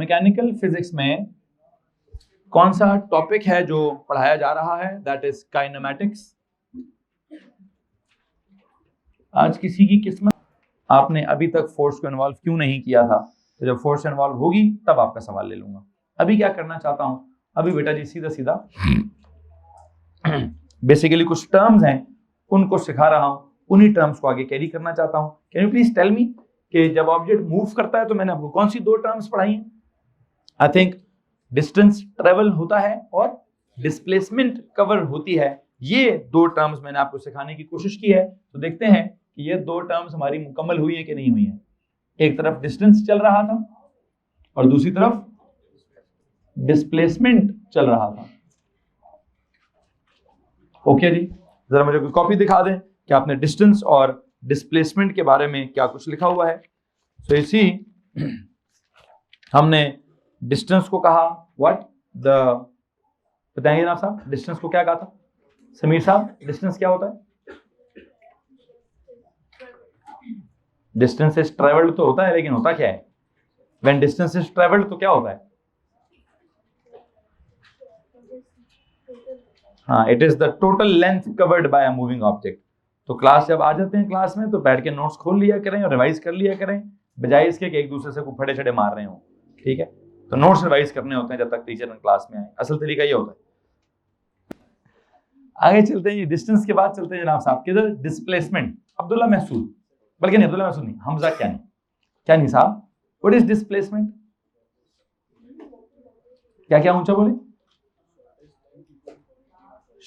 Mechanical physics में कौन सा टॉपिक है जो पढ़ाया जा रहा है? That is kinematics. आज किसी की किस्मत, आपने अभी तक फोर्स को इन्वॉल्व क्यों नहीं किया था? तो जब फोर्स इन्वॉल्व होगी तब आपका सवाल ले लूंगा। अभी क्या करना चाहता हूं, अभी बेटा जी सीधा सीधा बेसिकली कुछ टर्म्स हैं उनको सिखा रहा हूं, उन्हीं टर्म्स को आगे कैरी करना चाहता हूं। Can you please tell me कि जब ऑब्जेक्ट मूव करता है तो मैंने आपको कौन सी दो टर्म्स पढ़ाई हैं? आई थिंक डिस्टेंस ट्रेवल होता है और डिस्प्लेसमेंट कवर होती है। ये दो टर्म्स मैंने आपको सिखाने की कोशिश की है। तो देखते हैं कि ये दो टर्म्स हमारी मुकम्मल हुई है कि नहीं हुई है। एक तरफ डिस्टेंस चल रहा था और दूसरी तरफ डिस्प्लेसमेंट चल रहा था। ओके जी, जरा मुझे कोई कॉपी दिखा दें कि आपने डिस्टेंस और डिस्प्लेसमेंट के बारे में क्या कुछ लिखा हुआ है। सो इसी हमने डिस्टेंस को कहा व्हाट द, बताएंगे ना साहब डिस्टेंस को क्या कहा था? समीर साहब डिस्टेंस क्या होता है? डिस्टेंस इज ट्रेवल्ड तो होता है, लेकिन होता क्या है? व्हेन डिस्टेंस इज ट्रेवल्ड तो क्या होता है? हाँ, it is the total length covered by a moving object. तो क्लास जब आ जाते हैं क्लास में तो बैठ के नोट्स खोल लिया करें और रिवाइज कर लिया करें, बजाय इसके कि एक दूसरे से फड़े छड़े मार रहे हो। ठीक है, तो नोट्स रिवाइज करने होते हैं जब तक टीचर क्लास में आए। असल तरीका ये होता है। आगे चलते हैं, डिस्टेंस के बाद चलते हैं जनाब साहब किधर? डिस्प्लेसमेंट। अब्दुल्ला महसूद, बल्कि नहीं अब्दुल्ला महसूद नहीं, हमजा क्या नहीं साहब, व्हाट इज डिस्प्लेसमेंट? क्या क्या ऊंचा बोले?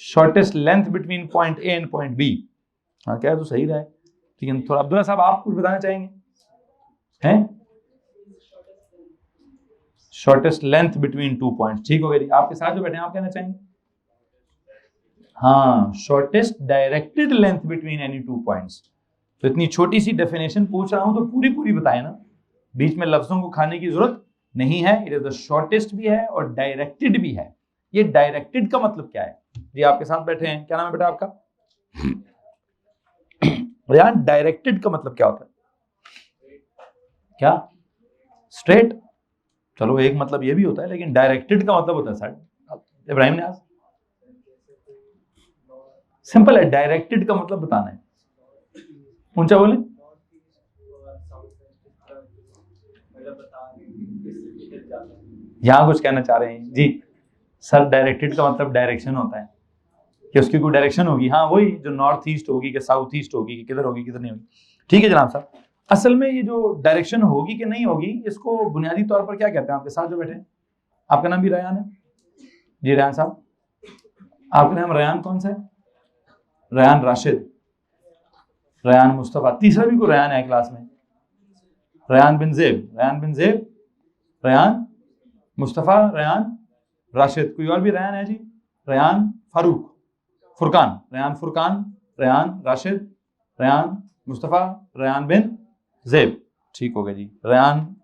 Shortest length between point A and point B. हाँ क्या तो सही रहा है, लेकिन थोड़ा अब्दुल्ला साहब आप कुछ बताना चाहेंगे? हैं? Shortest length between two points. ठीक हो गया। आपके साथ जो बैठे हैं आप कहना चाहेंगे? हाँ, shortest directed length between any two points. तो इतनी छोटी सी डेफिनेशन पूछ रहा हूं तो पूरी पूरी बताए ना, बीच में लफ्जों को खाने की जरूरत नहीं है। इट इज द शॉर्टेस्ट भी है और डायरेक्टेड भी है। ये डायरेक्टेड का मतलब क्या है? जी आपके साथ बैठे हैं, क्या नाम है बेटा आपका? रेहान, डायरेक्टेड का मतलब क्या होता है? क्या? स्ट्रेट। चलो एक मतलब ये भी होता है, लेकिन डायरेक्टेड का मतलब होता है सर इब्राहिम ने आज सिंपल है, डायरेक्टेड का मतलब बताना है। ऊंचा बोले। यहां कुछ कहना चाह रहे हैं जी सर? डायरेक्टेड का मतलब डायरेक्शन होता है कि उसकी कोई डायरेक्शन होगी। हाँ वही जो नॉर्थ ईस्ट होगी कि साउथ ईस्ट होगी कि किधर होगी किधर नहीं होगी। ठीक है जनाब साहब, असल में ये जो डायरेक्शन होगी कि नहीं होगी इसको बुनियादी तौर पर क्या कहते हैं? आपके साथ जो बैठे हैं, आपका नाम भी रेहान है जी? रेहान साहब, आपका नाम रेहान कौन सा है? रेहान राशिद, रेहान मुस्तफा, तीसरा भी कोई रेहान है क्लास में? रेहान बिन जेब, रेहान बिन जेब, रेहान मुस्तफा, रेहान राशिद, कोई और भी रेहान है जी? रेहान फारूक, फुरकान, रेहान फुरकान, रेहान राशिद, रेहान मुस्तफा, रेहान बिन जेब। ठीक हो गया जी, रेहान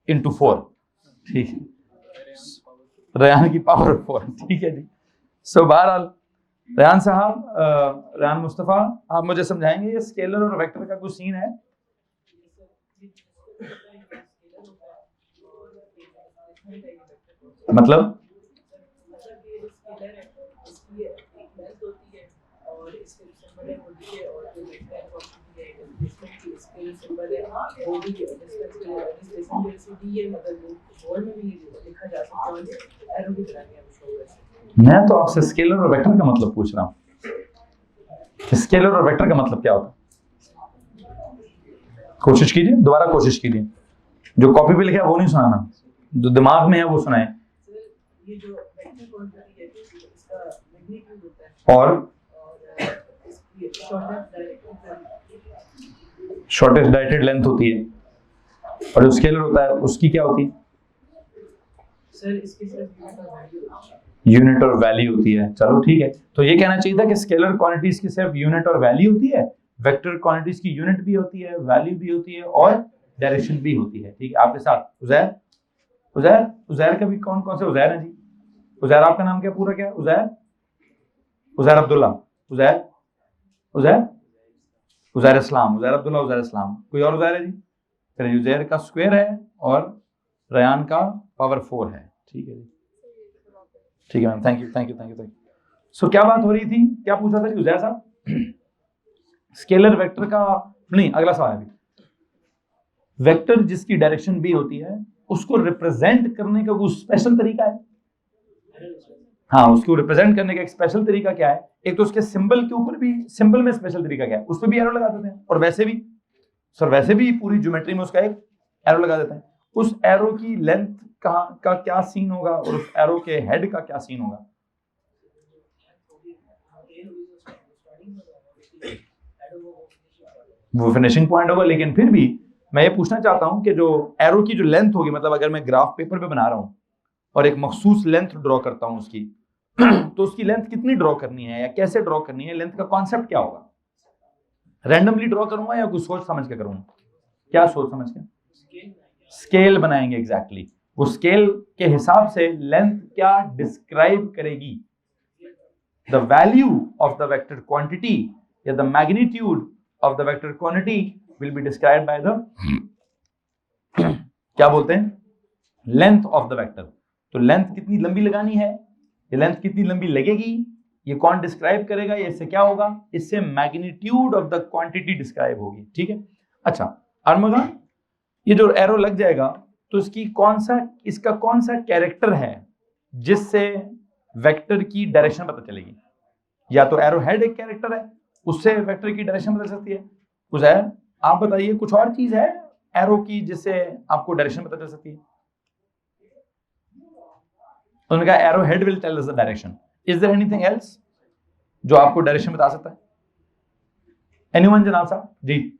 इंटू 4। ठीक है, रेहान की पावर 4। ठीक है जी। सो बहरहाल रेहान साहब, रेहान मुस्तफा, आप मुझे समझाएंगे ये स्केलर और वेक्टर का कुछ सीन है? मतलब मैं तो आपसे स्केलर और वेक्टर का मतलब पूछ रहा हूं। स्केलर और वेक्टर का मतलब क्या होता है? कोशिश कीजिए, दोबारा कोशिश कीजिए। जो कॉपी पे लिखा है वो नहीं सुनाना, जो दिमाग में है वो सुनाए। और शॉर्टेस्ट डायरेक्टेड लेंथ होती है, और जो स्केलर होता है उसकी क्या होती है? सर इसकी सिर्फ यूनिट और वैल्यू होती है। चलो ठीक है, तो ये कहना चाहिए था कि स्केलर क्वांटिटीज की सिर्फ यूनिट और वैल्यू होती है, वेक्टर क्वांटिटीज की यूनिट भी होती है, वैल्यू भी होती है और डायरेक्शन भी होती है। ठीक है, आपके साथ उजैर, उजैर, उजैर का भी कौन कौन से उजैर हैं जी? उजैर आपका नाम क्या पूरा क्या है? उजैर, उजैर अब्दुल्ला, उजैर, उजैर, उजैर इस्लाम, उजैर अब्दुल्ला, उजैर इस्लाम, कोई और उजैर है जी? फिर उजैर का स्क्वायर है और रयान का पावर 4 है। ठीक है जी, ठीक है ma'am, thank you thank you thank you thank you. So क्या बात हो रही थी, क्या पूछा था जी साहब? स्केलर वेक्टर का, नहीं अगला सवाल है, वेक्टर जिसकी डायरेक्शन बी होती है उसको रिप्रेजेंट करने का कुछ स्पेशल तरीका है? हाँ, उसको रिप्रेजेंट करने का एक स्पेशल तरीका क्या है? एक तो उसके सिंबल के ऊपर भी, सिंबल में स्पेशल तरीका क्या है, उस पर भी एरो लगा देते हैं, और वैसे भी सर वैसे भी पूरी ज्योमेट्री में उसका एक एरो लगा देते हैं। उस एरो की लेंथ का क्या सीन होगा और उस एरो के हेड का क्या सीन होगा? वो फिनिशिंग पॉइंट होगा, लेकिन फिर भी मैं ये पूछना चाहता हूं कि जो एरो की जो लेंथ होगी, मतलब अगर मैं ग्राफ पेपर पे बना रहा हूं और एक मखसूस लेंथ ड्रॉ करता हूं उसकी तो उसकी लेंथ कितनी ड्रॉ करनी है या कैसे ड्रॉ करनी है, लेंथ का कॉन्सेप्ट क्या होगा? रैंडमली ड्रॉ करूंगा या कुछ सोच समझ के करूंगा? क्या सोच समझ के? स्केल बनाएंगे, एग्जैक्टली वो स्केल के हिसाब से लेंथ क्या डिस्क्राइब करेगी? The value of the vector quantity या the magnitude of the vector quantity will be described by the क्या बोलते हैं, लेंथ ऑफ द वेक्टर। तो लेंथ कितनी लंबी लगानी है, ये लेंथ कितनी लंबी लगेगी, ये कौन डिस्क्राइब करेगा? ये इससे क्या होगा? इससे magnitude of the quantity describe होगी। ठीक है, अच्छा अरमगा, ये जो एरो लग जाएगा तो इसका कौन सा कैरेक्टर है जिससे वेक्टर की डायरेक्शन पता चलेगी? या तो एरो हेड एक कैरेक्टर है, उससे वेक्टर की डायरेक्शन बदल सकती है, कुछ है आप बताइए, कुछ और चीज है एरो की जिससे आपको डायरेक्शन पता चल सकती है? उन्होंने कहा arrow head will tell us the direction. Is there anything else जो आपको डायरेक्शन बता सकता है? एनीवन जनाब साहब जी?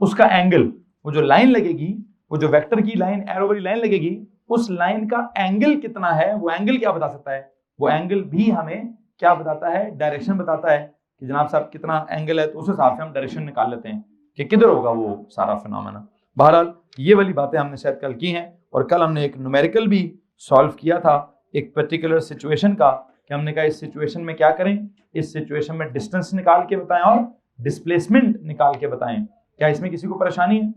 उसका एंगल, वो जो लाइन लगेगी, वो जो वेक्टर की लाइन, एरो वाली लाइन लगेगी, उस लाइन का एंगल कितना है, वो एंगल क्या बता सकता है? वो एंगल भी हमें क्या बताता है? डायरेक्शन बताता है कि जनाब साहब कितना एंगल है, तो उस हिसाब से हम डायरेक्शन निकाल लेते हैं कि किधर होगा वो सारा फिनोमेना। बहरहाल ये वाली बातें हमने शायद कल की हैं, और कल हमने एक न्यूमेरिकल भी सॉल्व किया था एक पर्टिकुलर सिचुएशन का, कि हमने कहा इस सिचुएशन में क्या करें, इस सिचुएशन में डिस्टेंस निकाल के बताएं और डिस्प्लेसमेंट निकाल के बताएं। क्या इसमें किसी को परेशानी है?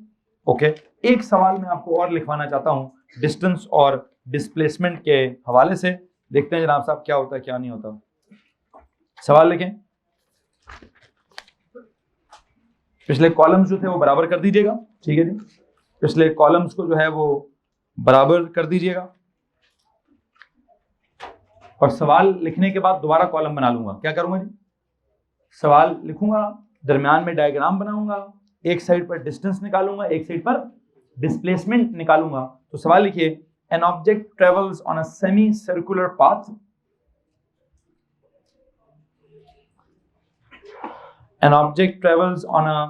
ओके, एक सवाल मैं आपको और लिखवाना चाहता हूं डिस्टेंस और डिस्प्लेसमेंट के हवाले से, देखते हैं जनाब साहब क्या होता है क्या नहीं होता। सवाल लिखें, पिछले कॉलम्स जो थे वो बराबर कर दीजिएगा। ठीक है जी, पिछले कॉलम्स को जो है वो बराबर कर दीजिएगा, और सवाल लिखने के बाद दोबारा कॉलम बना लूंगा। क्या करूंगा जी? सवाल लिखूंगा, दरमियान में डायग्राम बनाऊंगा, एक साइड पर डिस्टेंस निकालूंगा, एक साइड पर डिस्प्लेसमेंट निकालूंगा। तो सवाल लिखिए, an object travels on a semi circular path, an object travels on a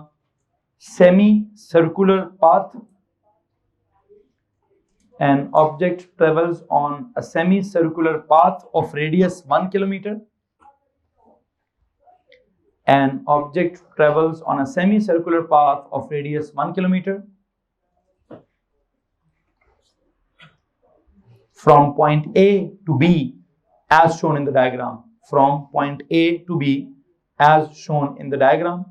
semi-circular path, an object travels on a semi-circular path of radius 1 kilometer, an object travels on a semi-circular path of radius 1 kilometer from point A to B as shown in the diagram, from point A to B as shown in the diagram.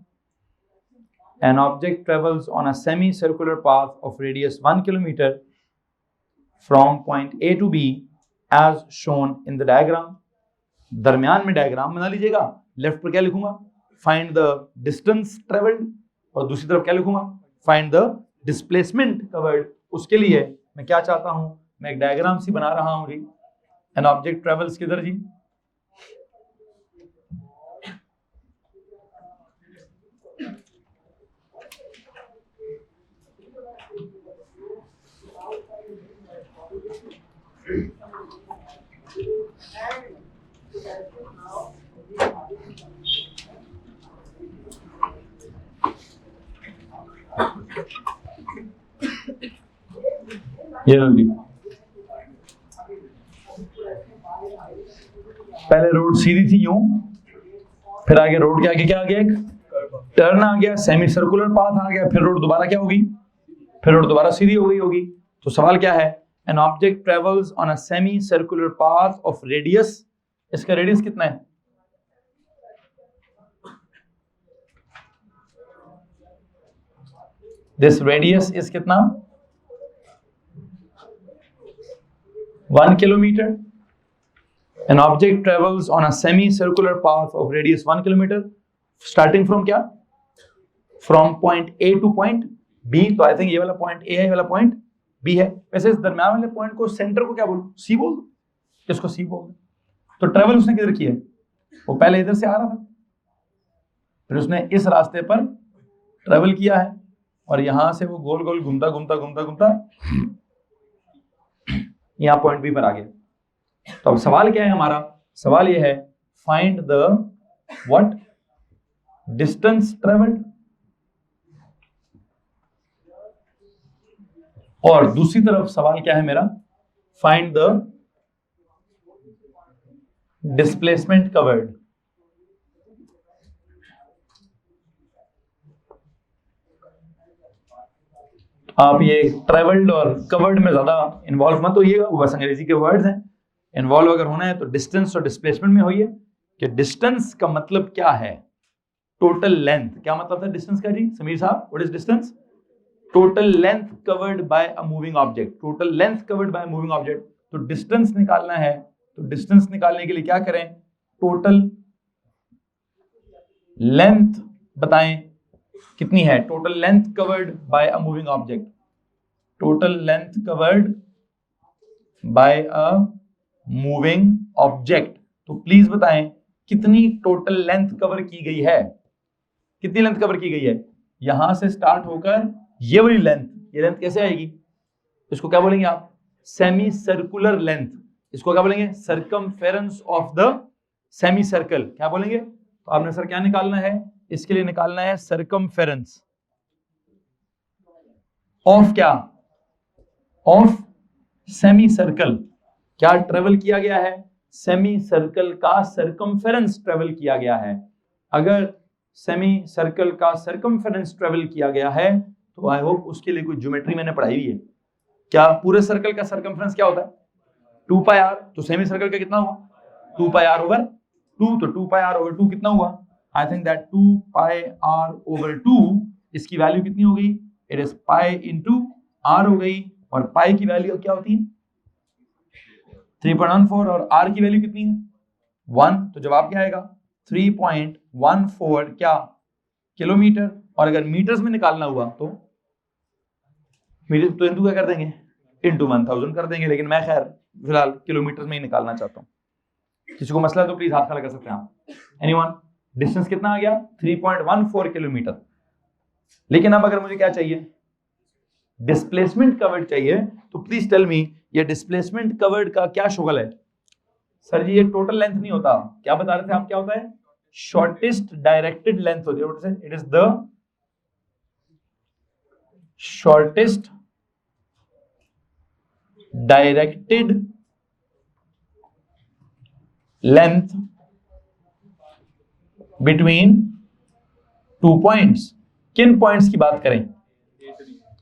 An object travels on a semi-circular path of radius 1 kilometer from point A to B as shown in the diagram. दरमियान में diagram बना लीजिएगा, left पर क्या लिखूंगा? Find the distance travelled, और दूसरी तरफ क्या लिखूंगा? Find the displacement covered. उसके लिए मैं क्या चाहता हूं, मैं एक डायग्राम सी बना रहा हूं जी। एन ऑब्जेक्ट ट्रेवल्स किधर जी? ये लो जी, पहले रोड सीधी थी यूं, फिर आगे रोड के आगे क्या आ गया? एक टर्न आ गया, सेमी सर्कुलर पाथ आ गया, फिर रोड दोबारा क्या होगी? फिर रोड दोबारा सीधी हो गई होगी। तो सवाल क्या है? An object travels on a semi circular path of radius, इसका रेडियस कितना है? दिस रेडियस इज कितना? 1 kilometer. An object travels on a semicircular path of radius 1 kilometer, starting from क्या? From point A to point B. तो I think ये वाला point A है, ये वाला पॉइंट B है. वैसे इस दरम्यान वाले पॉइंट को, सेंटर को क्या बोलूं? C बोल दो. इसको C बोल दो. तो ट्रेवल उसने किधर किया? वो पहले इधर से आ रहा था, फिर उसने इस रास्ते पर ट्रेवल किया है और यहां से वो गोल गोल घूमता घूमता घूमता घूमता यहां पॉइंट बी पर आ गया. तो अब सवाल क्या है हमारा? सवाल ये है, find the what distance travelled. और दूसरी तरफ सवाल क्या है मेरा? Find the displacement covered. आप ये ट्रेवल्ड और कवर्ड में ज्यादा इन्वॉल्व मत होइएगा, वो बस अंग्रेजी के वर्ड्स हैं. इन्वॉल्व अगर होना है तो डिस्टेंस और डिस्प्लेसमेंट में होइए कि डिस्टेंस का मतलब क्या है, टोटल लेंथ. क्या मतलब था डिस्टेंस का जी समीर साहब? What is distance? Total length covered by a moving object. Total length covered by moving object. तो डिस्टेंस निकालना है, तो डिस्टेंस निकालने के लिए क्या करें? टोटल लेंथ बताएं कितनी है. Total length covered by a moving object. Total length covered by a moving object. तो प्लीज बताएं कितनी टोटल लेंथ कवर की गई है. कितनी लेंथ कवर की गई है? यहां से स्टार्ट होकर ये वाली लेंथ, ये लेंथ कैसे आएगी? इसको क्या बोलेंगे आप? Semi circular length. इसको क्या बोलेंगे? Circumference of the semi circle. क्या बोलेंगे? तो आपने सर क्या निकालना है? इसके लिए निकालना है सर्कमफेरेंस ऑफ क्या? Of semi circle. क्या ट्रेवल किया गया है? सेमी सर्कल का सर्कमफेरेंस ट्रेवल किया गया है. अगर सेमी सर्कल का सर्कमफेरेंस ट्रेवल किया गया है तो आई होप उसके लिए कोई ज्योमेट्री मैंने पढ़ाई हुई है. क्या पूरे सर्कल का सर्कमफेरेंस क्या होता है? 2 पाई आर. तो सेमी सर्कल का कितना हुआ? 2 पाई आर ओवर 2. तो 2 पाई आर ओवर 2 कितना हुआ? I think that 2 pi r over 2, इसकी वैल्यू कितनी हो गई? It is pi into r हो गई. और पाई की वैल्यू क्या होती है? 3.14. और आर की वैल्यू कितनी है? 1. तो जवाब क्या आएगा? 3.14 क्या? किलोमीटर. और अगर मीटर्स में निकालना हुआ तो मीटर तो इंटू क्या कर देंगे? इंटू 1000 कर देंगे. लेकिन मैं खैर फिलहाल किलोमीटर में ही निकालना चाहता हूँ. किसी को मसला तो प्लीज हाथ खड़ा कर सकते हैं आप. एनीवन? डिस्टेंस कितना आ गया? 3.14 किलोमीटर. लेकिन अब अगर मुझे क्या चाहिए? डिस्प्लेसमेंट कवर्ड चाहिए. तो प्लीज टेल मी, ये डिस्प्लेसमेंट कवर्ड का क्या शुगल है? सर जी ये टोटल लेंथ नहीं होता. क्या बता रहे थे आप? क्या होता है? शॉर्टेस्ट डायरेक्टेड लेंथ होती है. It is the shortest directed length between 2 points. किन पॉइंट्स की बात करें?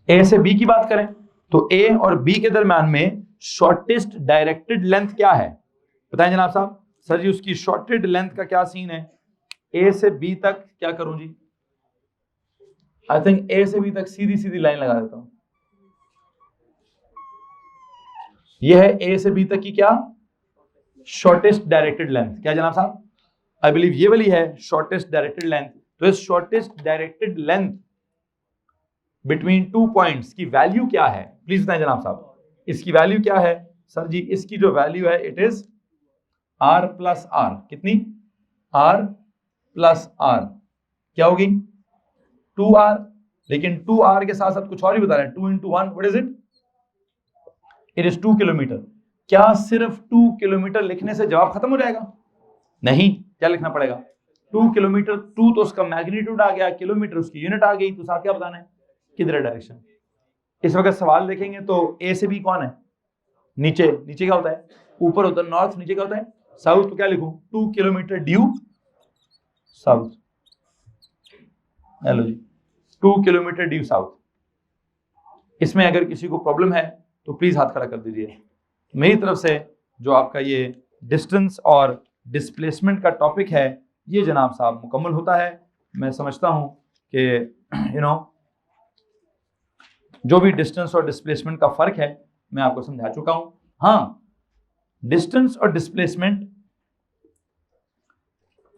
ए से बी की बात करें तो ए और बी के दरम्यान में शॉर्टेस्ट डायरेक्टेड लेंथ क्या है? बताएं जनाब साहब. सर जी उसकी शॉर्टेड लेंथ का क्या सीन है? ए से बी तक क्या करूं जी? आई थिंक ए से बी तक सीधी सीधी लाइन लगा देता हूं. यह है ए से बी तक की क्या? Shortest directed length. क्या जनाब साहब? आई बिलीव ये वाली है शॉर्टेस्ट डायरेक्टेड लेंथ. तो इस shortest directed length between 2 points की वैल्यू क्या है? प्लीज बताएं जनाब साहब. इसकी वैल्यू क्या है? सर जी इसकी जो वैल्यू है it is r plus r. कितनी? r plus r. क्या होगी? 2r. लेकिन 2r के साथ साथ कुछ और ही बता रहे हैं. 2 into 1 what is it? It is 2 kilometre. क्या सिर्फ 2 किलोमीटर लिखने से जवाब खत्म हो जाएगा? नहीं. क्या लिखना पड़ेगा? 2 किलोमीटर. 2 तो उसका मैग्नीट्यूड आ गया, किलोमीटर उसकी यूनिट आ गई. तो साथ क्या बताना है? किधर है डायरेक्शन. इस वक्त सवाल देखेंगे तो ए से बी कौन है? नीचे. नीचे क्या होता है? ऊपर होता है नॉर्थ. नीचे क्या होता है? साउथ. तो क्या लिखूं? 2 किलोमीटर ड्यू साउथ. हेलो जी 2 किलोमीटर ड्यू साउथ. इसमें अगर किसी को प्रॉब्लम है तो प्लीज हाथ खड़ा कर दीजिए. मेरी तरफ से जो आपका ये डिस्टेंस और डिस्प्लेसमेंट का टॉपिक है ये जनाब साहब मुकम्मल होता है. मैं समझता हूं कि जो भी डिस्टेंस और डिस्प्लेसमेंट का फर्क है मैं आपको समझा चुका हूं. हाँ डिस्टेंस और डिस्प्लेसमेंट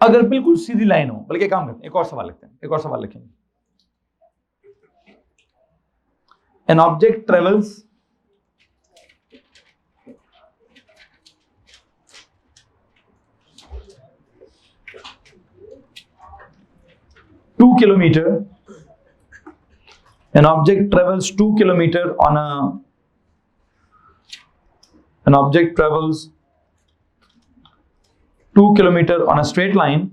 अगर बिल्कुल सीधी लाइन हो, बल्कि काम करते हैं, एक और सवाल लिखते हैं, एक और सवाल लिखेंगे। An object travels 2 kilometer. An object travels 2 kilometer on a. An object travels 2 kilometer on a straight line.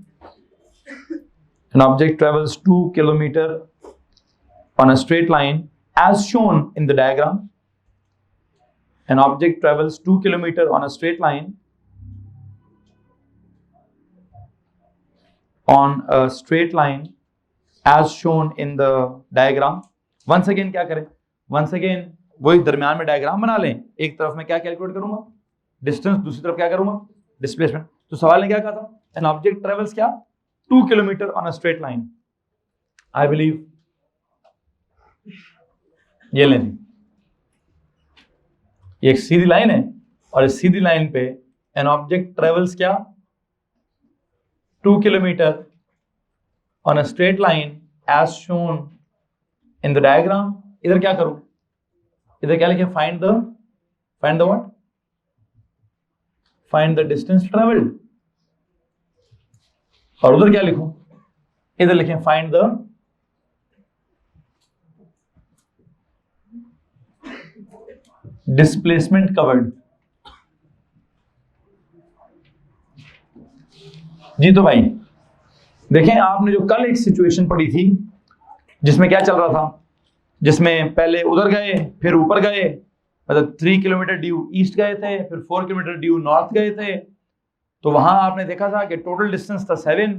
An object travels 2 kilometer on a straight line as shown in the diagram. An object travels 2 kilometer on a straight line on a straight line as shown in the diagram. Once again क्या करें? Once again वही दरमियान में diagram बना लें। एक तरफ मैं क्या कैलकुलेट करूंगा? डिस्टेंस, दूसरी तरफ क्या करूंगा? डिस्प्लेसमेंट। तो सवाल ने क्या कहा था? एन ऑब्जेक्ट ट्रेवल्स क्या? 2 kilometre on a straight line. I believe ये लें जी, ये एक सीधी लाइन है और इस सीधी लाइन पे एन ऑब्जेक्ट ट्रेवल्स क्या? 2 kilometre on a straight line as shown in the diagram. इधर क्या करूं? इधर क्या लिखे? find the what? Find the distance traveled. और उधर क्या लिखूं? इधर लिखें find the displacement covered. जी तो भाई देखें, आपने जो कल एक सिचुएशन पढ़ी थी जिसमें क्या चल रहा था, जिसमें पहले उधर गए फिर ऊपर गए, मतलब 3 किलोमीटर ड्यू ईस्ट गए थे, फिर 4 किलोमीटर ड्यू नॉर्थ गए थे। तो वहां आपने देखा था कि टोटल डिस्टेंस था 7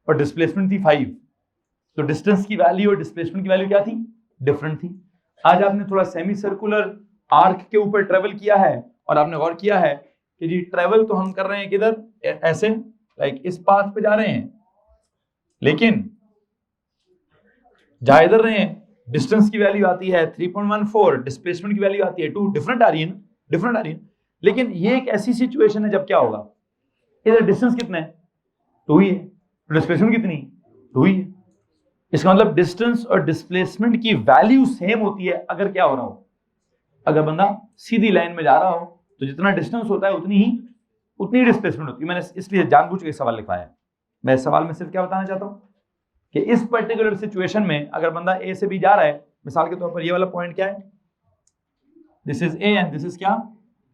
और डिस्प्लेसमेंट थी 5। तो डिस्टेंस की वैल्यू और डिस्प्लेसमेंट की वैल्यू क्या थी? डिफरेंट थी। आज आपने थोड़ा सेमी सर्कुलर आर्क के ऊपर ट्रेवल किया है और आपने गौर किया है कि जी ट्रेवल तो हम कर रहे हैं किधर, ऐसे लाइक इस पाथ पे जा रहे हैं, लेकिन जा इधर रहे हैं, डिस्टेंस की वैल्यू आती है 3.14, डिस्प्लेसमेंट की वैल्यू आती है 2, डिफरेंट आ रही है ना, डिफरेंट आ रही है। लेकिन ये एक ऐसी सिचुएशन है जब क्या होगा, इधर डिस्टेंस कितना है? 2 ही है, डिस्प्लेसमेंट कितनी? 2 ही है। इसका मतलब डिस्टेंस और डिस्प्लेसमेंट की वैल्यू सेम होती है अगर क्या हो रहा हो, अगर बंदा सीधी लाइन में जा रहा हो तो जितना डिस्टेंस होता है उतनी डिस्प्लेसमेंट होती है। मैंने इसलिए जानबूझ के सवाल लिखवाया है। मैं इस सवाल में सिर्फ क्या बताना चाहता हूं कि इस पर्टिकुलर सिचुएशन में अगर बंदा ए से बी जा रहा है, मिसाल के तौर पर ये वाला पॉइंट क्या है, this is A and this is क्या?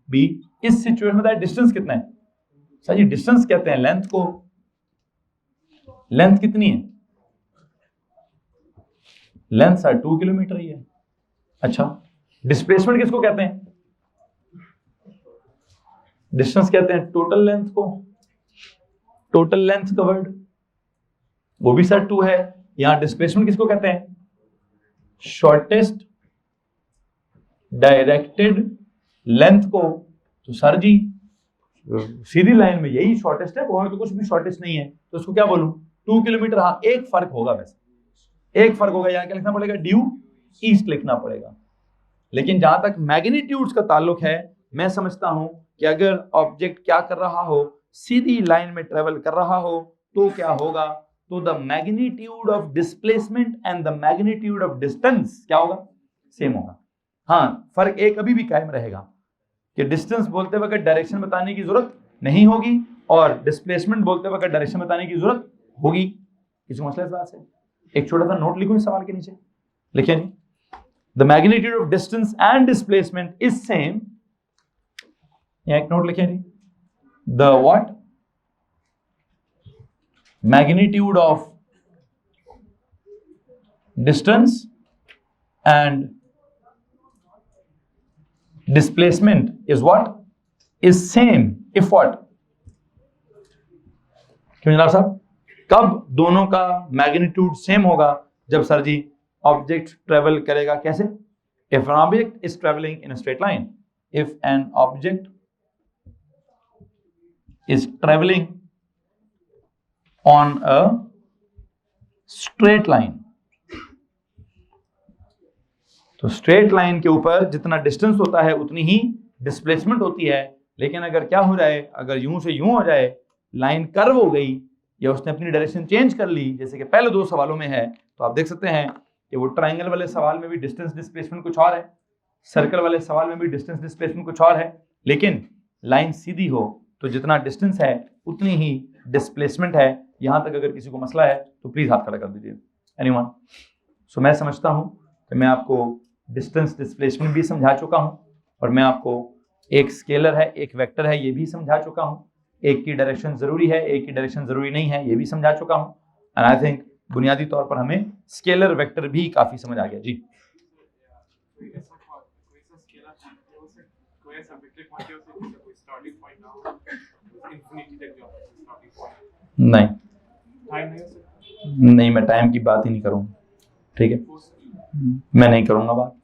बी। इस सिचुएशन में डिस्टेंस कितना है? सर जी डिस्टेंस कहते हैं लेंथ को। लेंथ कितनी है? लेंथ सर 2 किलोमीटर ही है। अच्छा, डिस्प्लेसमेंट किसको कहते हैं? डिस्टेंस कहते हैं टोटल लेंथ को, टोटल लेंथ कवर्ड, वो भी सर 2 है। यहां डिस्प्लेसमेंट किसको कहते हैं? शॉर्टेस्ट डायरेक्टेड लेंथ को। तो सर जी सीधी लाइन में यही शॉर्टेस्ट है, और तो कुछ भी शॉर्टेस्ट नहीं है, तो उसको क्या बोलूं? 2 किलोमीटर। हाँ एक फर्क होगा, वैसे एक फर्क होगा, यहां क्या लिखना पड़ेगा? ड्यू ईस्ट लिखना पड़ेगा। लेकिन जहां तक मैग्नीट्यूड्स का ताल्लुक है, मैं समझता हूं कि अगर ऑब्जेक्ट क्या कर रहा हो, सीधी लाइन में ट्रेवल कर रहा हो, तो क्या होगा? तो the magnitude of displacement and the magnitude of distance क्या होगा? सेम होगा। हाँ फर्क एक अभी भी कायम रहेगा कि डिस्टेंस बोलते वक्त डायरेक्शन बताने की जरूरत नहीं होगी और डिस्प्लेसमेंट बोलते वक्त डायरेक्शन बताने की जरूरत होगी। किसी मसला इस बात से? एक छोटा सा नोट लिखो इस सवाल के नीचे, लिखिए जी, the magnitude of distance and displacement is same. एक नोट लिखिए जी, the what? magnitude of distance and displacement is what? Is same if what? क्यों जनाब साहब? कब दोनों का मैग्नीट्यूड सेम होगा? जब सर जी ऑब्जेक्ट ट्रेवल करेगा कैसे? If an object is traveling in a straight line, if an object is traveling on a straight line, तो स्ट्रेट लाइन के ऊपर जितना डिस्टेंस होता है उतनी ही डिस्प्लेसमेंट होती है। लेकिन अगर क्या हो जाए, अगर यूं से यूं हो जाए, लाइन कर्व हो गई या उसने अपनी डायरेक्शन चेंज कर ली, जैसे कि पहले 2 सवालों में है, तो आप देख सकते हैं कि वो ट्राइंगल वाले सवाल में भी डिस्टेंस डिस्प्लेसमेंट कुछ और है, सर्कल वाले सवाल में भी डिस्टेंस डिस्प्लेसमेंट कुछ और है, लेकिन लाइन सीधी हो तो जितना डिस्टेंस है उतनी ही डिस्प्लेसमेंट है। यहां तक अगर किसी को मसला है तो प्लीज हाथ खड़ा कर दीजिए। एनीवन? सो मैं समझता हूं कि मैं आपको डिस्टेंस डिस्प्लेसमेंट भी समझा चुका हूं और मैं आपको एक स्केलर है एक वेक्टर है ये भी समझा चुका हूं, एक की डायरेक्शन जरूरी है एक की डायरेक्शन जरूरी नहीं है ये भी समझा चुका हूं। एंड आई थिंक बुनियादी तौर पर हमें स्केलर वेक्टर भी काफी समझ आ गया जी। नहीं नहीं, मैं टाइम की बात ही नहीं करूंगा, ठीक है, मैं नहीं करूंगा बात।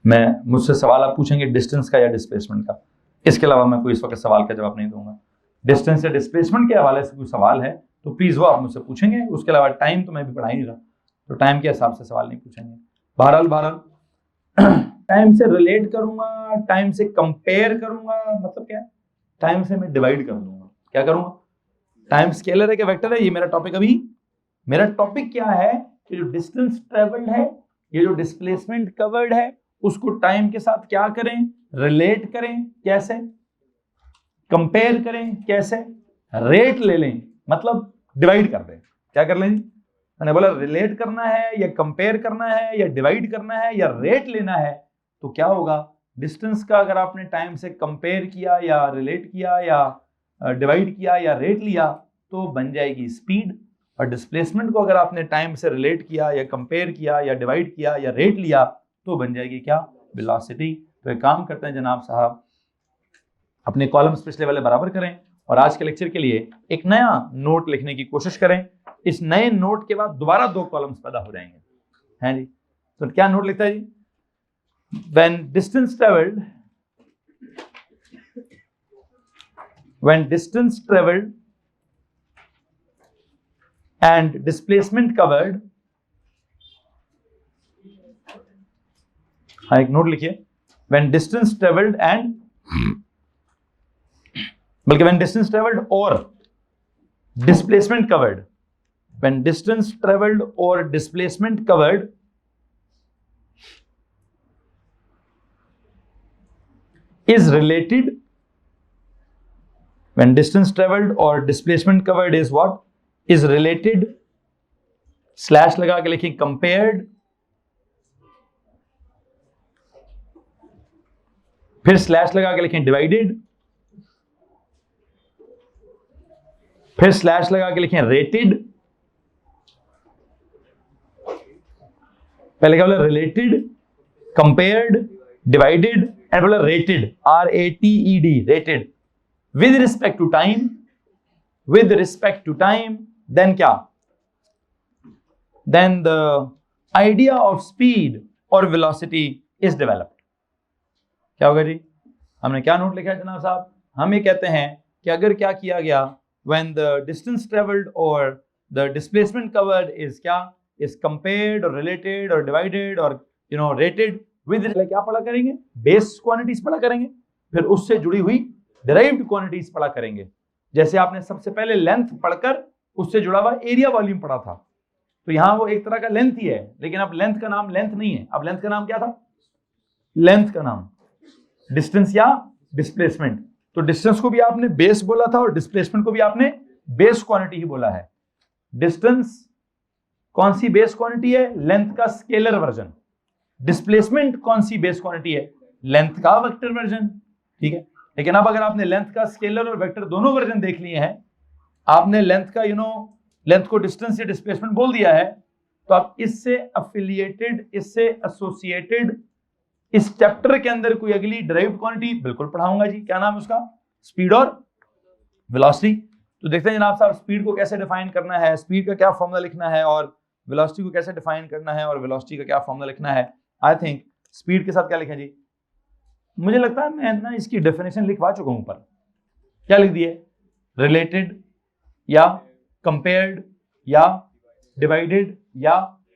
मैं मुझसे सवाल आप पूछेंगे डिस्टेंस का या डिस्प्लेसमेंट का, इसके अलावा मैं कोई इस वक्त सवाल का जवाब नहीं दूंगा। डिस्टेंस या डिस्प्लेसमेंट के हवाले से कोई सवाल है तो प्लीज वो आप मुझसे पूछेंगे, उसके अलावा टाइम तो मैं भी पढ़ा ही नहीं रहा, तो टाइम के हिसाब से सवाल नहीं पूछेंगे। बहरहाल टाइम से रिलेट करूंगा, टाइम से कंपेयर करूंगा, मतलब क्या है, टाइम से मैं डिवाइड कर दूंगा। क्या करूंगा? टाइम स्केलर है कि वेक्टर है, ये मेरा टॉपिक अभी, मेरा टॉपिक क्या है कि जो डिस्टेंस ट्रेवल्ड है, ये जो डिस्प्लेसमेंट कवर्ड है, उसको टाइम के साथ क्या करें, रिलेट करें, कैसे कंपेयर करें, कैसे रेट ले लें, मतलब डिवाइड कर दें। क्या कर लें? मैंने बोला रिलेट करना है या कंपेयर करना है या डिवाइड करना है या रेट लेना है, तो क्या होगा, डिस्टेंस का अगर आपने टाइम से कंपेयर किया या रिलेट किया या डिवाइड किया या रेट लिया तो बन जाएगी स्पीड, और डिस्प्लेसमेंट को अगर आपने टाइम से रिलेट किया या कंपेयर किया या डिवाइड किया या रेट लिया तो बन जाएगी क्या, वेलोसिटी। तो एक काम करते हैं जनाब साहब, अपने कॉलम्स पिछले वाले बराबर करें और आज के लेक्चर के लिए एक नया नोट लिखने की कोशिश करें। इस नए नोट के बाद दोबारा 2 कॉलम्स पैदा हो जाएंगे, हैं जी। तो क्या नोट लिखता है जी? When distance traveled and displacement covered, हाँ एक नोट लिखिए, when distance traveled and बल्कि when distance traveled or displacement covered, when distance traveled or displacement covered is related, when distance traveled or displacement covered is what, is related, slash लगा के लिखिए compared, फिर slash लगा के लिखें divided, फिर slash लगा के लिखें रेटेड। पहले क्या बोला, रिलेटेड, कंपेयर्ड, डिवाइडेड एंड बोला rated, RATED, rated with respect to time, with respect to time. Then क्या, then the idea of speed और वेलोसिटी इज डेवलप्ड। क्या होगा जी? हमने क्या नोट लिखा है जनाब साहब? हम ये कहते हैं कि अगर क्या किया गया, when the distance traveled or the displacement covered is क्या, is compared or related or divided or rated with, क्या पढ़ा करेंगे, बेस क्वांटिटीज पढ़ा करेंगे, फिर उससे जुड़ी हुई डिराइव्ड क्वांटिटीज पढ़ा करेंगे। जैसे आपने सबसे पहले लेंथ पढ़कर उससे जुड़ा हुआ एरिया वॉल्यूम पढ़ा था, तो यहां वो एक तरह का लेंथ ही है, लेकिन अब लेंथ का नाम लेंथ नहीं है, अब लेंथ का नाम क्या था, लेंथ का नाम डिस्टेंस या डिस्प्लेसमेंट। तो डिस्टेंस को भी आपने बेस बोला था और डिस्प्लेसमेंट को भी आपने बेस क्वांटिटी ही बोला है। डिस्टेंस कौन सी बेस क्वांटिटी है, लेंथ का स्केलर वर्जन। डिस्प्लेसमेंट कौन सी बेस क्वांटिटी है, लेंथ का वेक्टर वर्जन, ठीक है। लेकिन अब अगर आपने लेंथ का स्केलर और वेक्टर दोनों वर्जन देख लिए हैं, आपने लेंथ का लेंथ को डिस्टेंस या डिस्प्लेसमेंट बोल दिया है, तो आप इससे अफिलिएटेड, इससे एसोसिएटेड इस चैप्टर के अंदर कोई अगली डिराइव्ड क्वांटिटी बिल्कुल पढ़ाऊंगा जी। क्या नाम है उसका, स्पीड और वेलोसिटी। तो देखते हैं जनाब साहब स्पीड को कैसे डिफाइन करना है, स्पीड का क्या फॉर्मूला लिखना है, और वेलोसिटी को कैसे डिफाइन करना है, और वेलोसिटी का क्या फॉर्मूला लिखना है। आई थिंक स्पीड के साथ क्या लिखें जी, मुझे लगता है मैं ना इसकी डेफिनेशन लिखवा चुका हूं ऊपर। क्या लिख दिए, रिलेटेड या कंपेयर्ड या डिवाइडेड या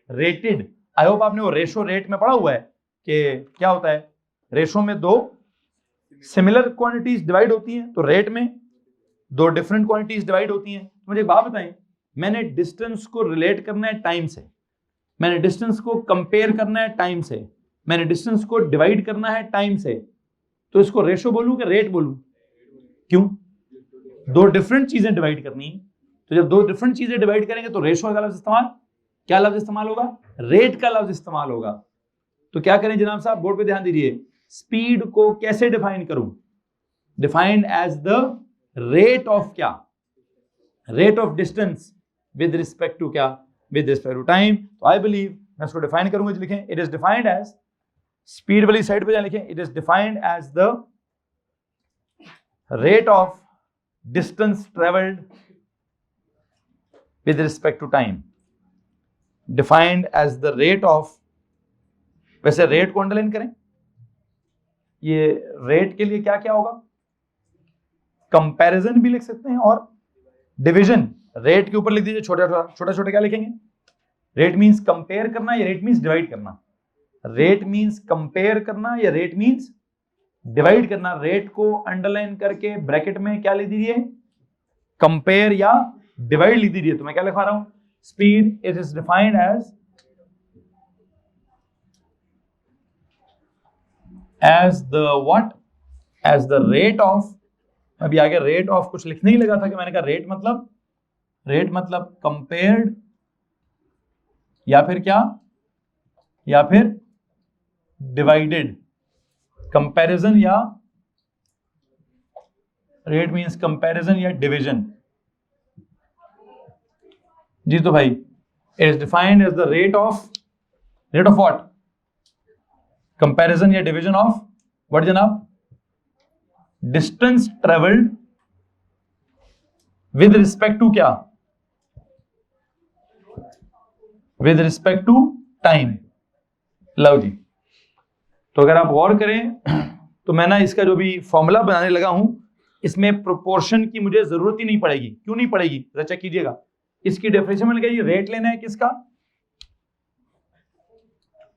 रेटेड। आई होप आपने वो रेशो रेट में पढ़ा हुआ है कि क्या होता है, रेशो में 2 सिमिलर क्वांटिटीज डिवाइड होती हैं तो रेट में, दो डिफरेंट क्वांटिटीज डिवाइड होती हैं। तो मुझे एक बात बताएं, मैंने डिस्टेंस को रिलेट करना है टाइम से, मैंने डिस्टेंस को कंपेयर करना है टाइम से, मैंने डिस्टेंस को डिवाइड करना है टाइम से, तो इसको रेशो बोलूं कि रेट बोलूं? क्यों? दो डिफरेंट चीजें डिवाइड करनी है, तो जब दो डिफरेंट चीजें डिवाइड करेंगे तो रेशो का लफ्ज इस्तेमाल, क्या लफ्ज इस्तेमाल होगा? रेट का लफ्ज इस्तेमाल होगा। तो क्या करें जनाब साहब, बोर्ड पे ध्यान दीजिए, स्पीड को कैसे डिफाइन करूं? Defined as the rate of क्या? Rate of distance with respect to क्या? With respect to time. तो आई बिलीव मैं इसको डिफाइन करूंगा, लिखें it is defined as, speed वाली साइड पे जाए लिखें, it is defined as the rate of distance travelled with respect to time, defined as the rate of, वैसे रेट को अंडरलाइन करें, ये रेट के लिए क्या क्या होगा? कंपैरिजन भी लिख सकते हैं और डिवीजन। रेट के ऊपर लिख दीजिए छोटा छोटा क्या लिखेंगे? रेट मींस कंपेयर करना या रेट मींस डिवाइड करना? रेट मींस कंपेयर करना या रेट मींस डिवाइड करना? रेट को अंडरलाइन करके ब्रैकेट में क्या लिख दीजिए? कंपेयर या डिवाइड लिख दीजिए। तो मैं क्या लिखवा रहा हूं? Speed it is defined as the what? As the rate of, अभी आगे रेट ऑफ कुछ लिखने ही लगा था कि मैंने कहा रेट मतलब कंपेयर्ड या फिर क्या, या फिर डिवाइडेड। कंपैरिजन या रेट मींस कंपैरिजन या डिवीजन। जी तो भाई it is defined as the rate of what? Comparison या डिवीजन ऑफ व्हाट जनाब? Distance travelled with respect to क्या? With respect to time. लो जी, तो अगर आप गौर करें तो मैं ना इसका जो भी फॉर्मूला बनाने लगा हूं, इसमें प्रोपोर्शन की मुझे जरूरत ही नहीं पड़ेगी। क्यों नहीं पड़ेगी? जरा चेक कीजिएगा। इसकी डेफिनेशन में लिखा, रेट लेना है किसका?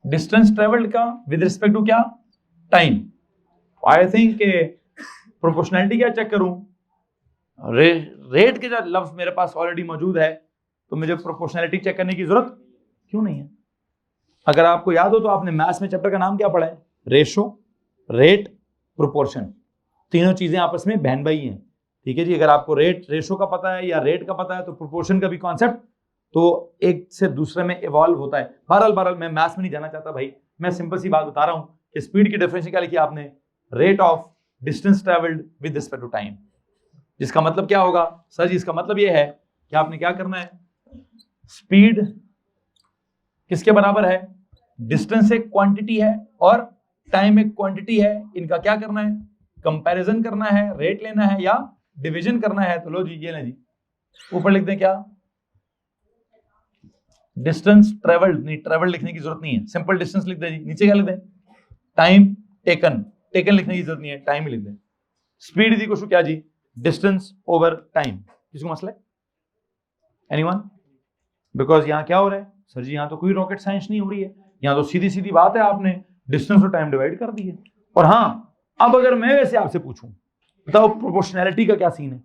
डिस्टेंस ट्रेवल्ड का विद रिस्पेक्ट टू क्या? टाइम। आई थिंक प्रोपोर्शनैलिटी क्या चेक करूं? रेट के जो लफ्ज मेरे पास ऑलरेडी मौजूद है, तो मुझे प्रोपोर्शनैलिटी चेक करने की जरूरत क्यों नहीं है? अगर आपको याद हो तो आपने मैथ्स में चैप्टर का नाम क्या पढ़ा है? Ratio, rate, proportion. तीनों चीजें आपस में बहन भाई हैं। ठीक है जी। अगर आपको रेशो का पता है या रेट का पता है, तो प्रोपोर्शन का भी कॉन्सेप्ट तो एक से दूसरे में इवॉल्व होता है। बहरहाल मैं मैथ्स में नहीं जाना चाहता भाई, मैं सिंपल सी बात बता रहा हूं कि स्पीड की डेफिनेशन क्या लिखी आपने? Rate of distance travelled with respect to time. जिसका मतलब क्या होगा सर जी? इसका मतलब यह है कि आपने क्या करना है, स्पीड किसके बराबर है? डिस्टेंस एक क्वांटिटी है और टाइम एक क्वांटिटी है। इनका क्या करना है? कंपैरिजन करना है, रेट लेना है या डिवीजन करना है। तो लो जी, ये ले जी, ऊपर लिख दें क्या? Distance travelled. नहीं, ट्रेवल्ड लिखने की जरूरत नहीं है, सिंपल डिस्टेंस लिख दें जी। नीचे क्या लिख दें? Time taken. टेकन लिखने की जरूरत नहीं है, टाइम ही लिख दें। स्पीड इज इक्वल टू क्या जी? Distance over time. किसको मसला है? एनीवन? बिकॉज यहां क्या हो रहा है सर जी? यहां तो कोई रॉकेट साइंस नहीं हो रही है, यहां तो सीधी सीधी बात है, आपने डिस्टेंस और टाइम डिवाइड कर दी है। और हाँ, अब अगर मैं वैसे आपसे पूछूं, बताओ प्रोपोर्शनैलिटी का क्या सीन है?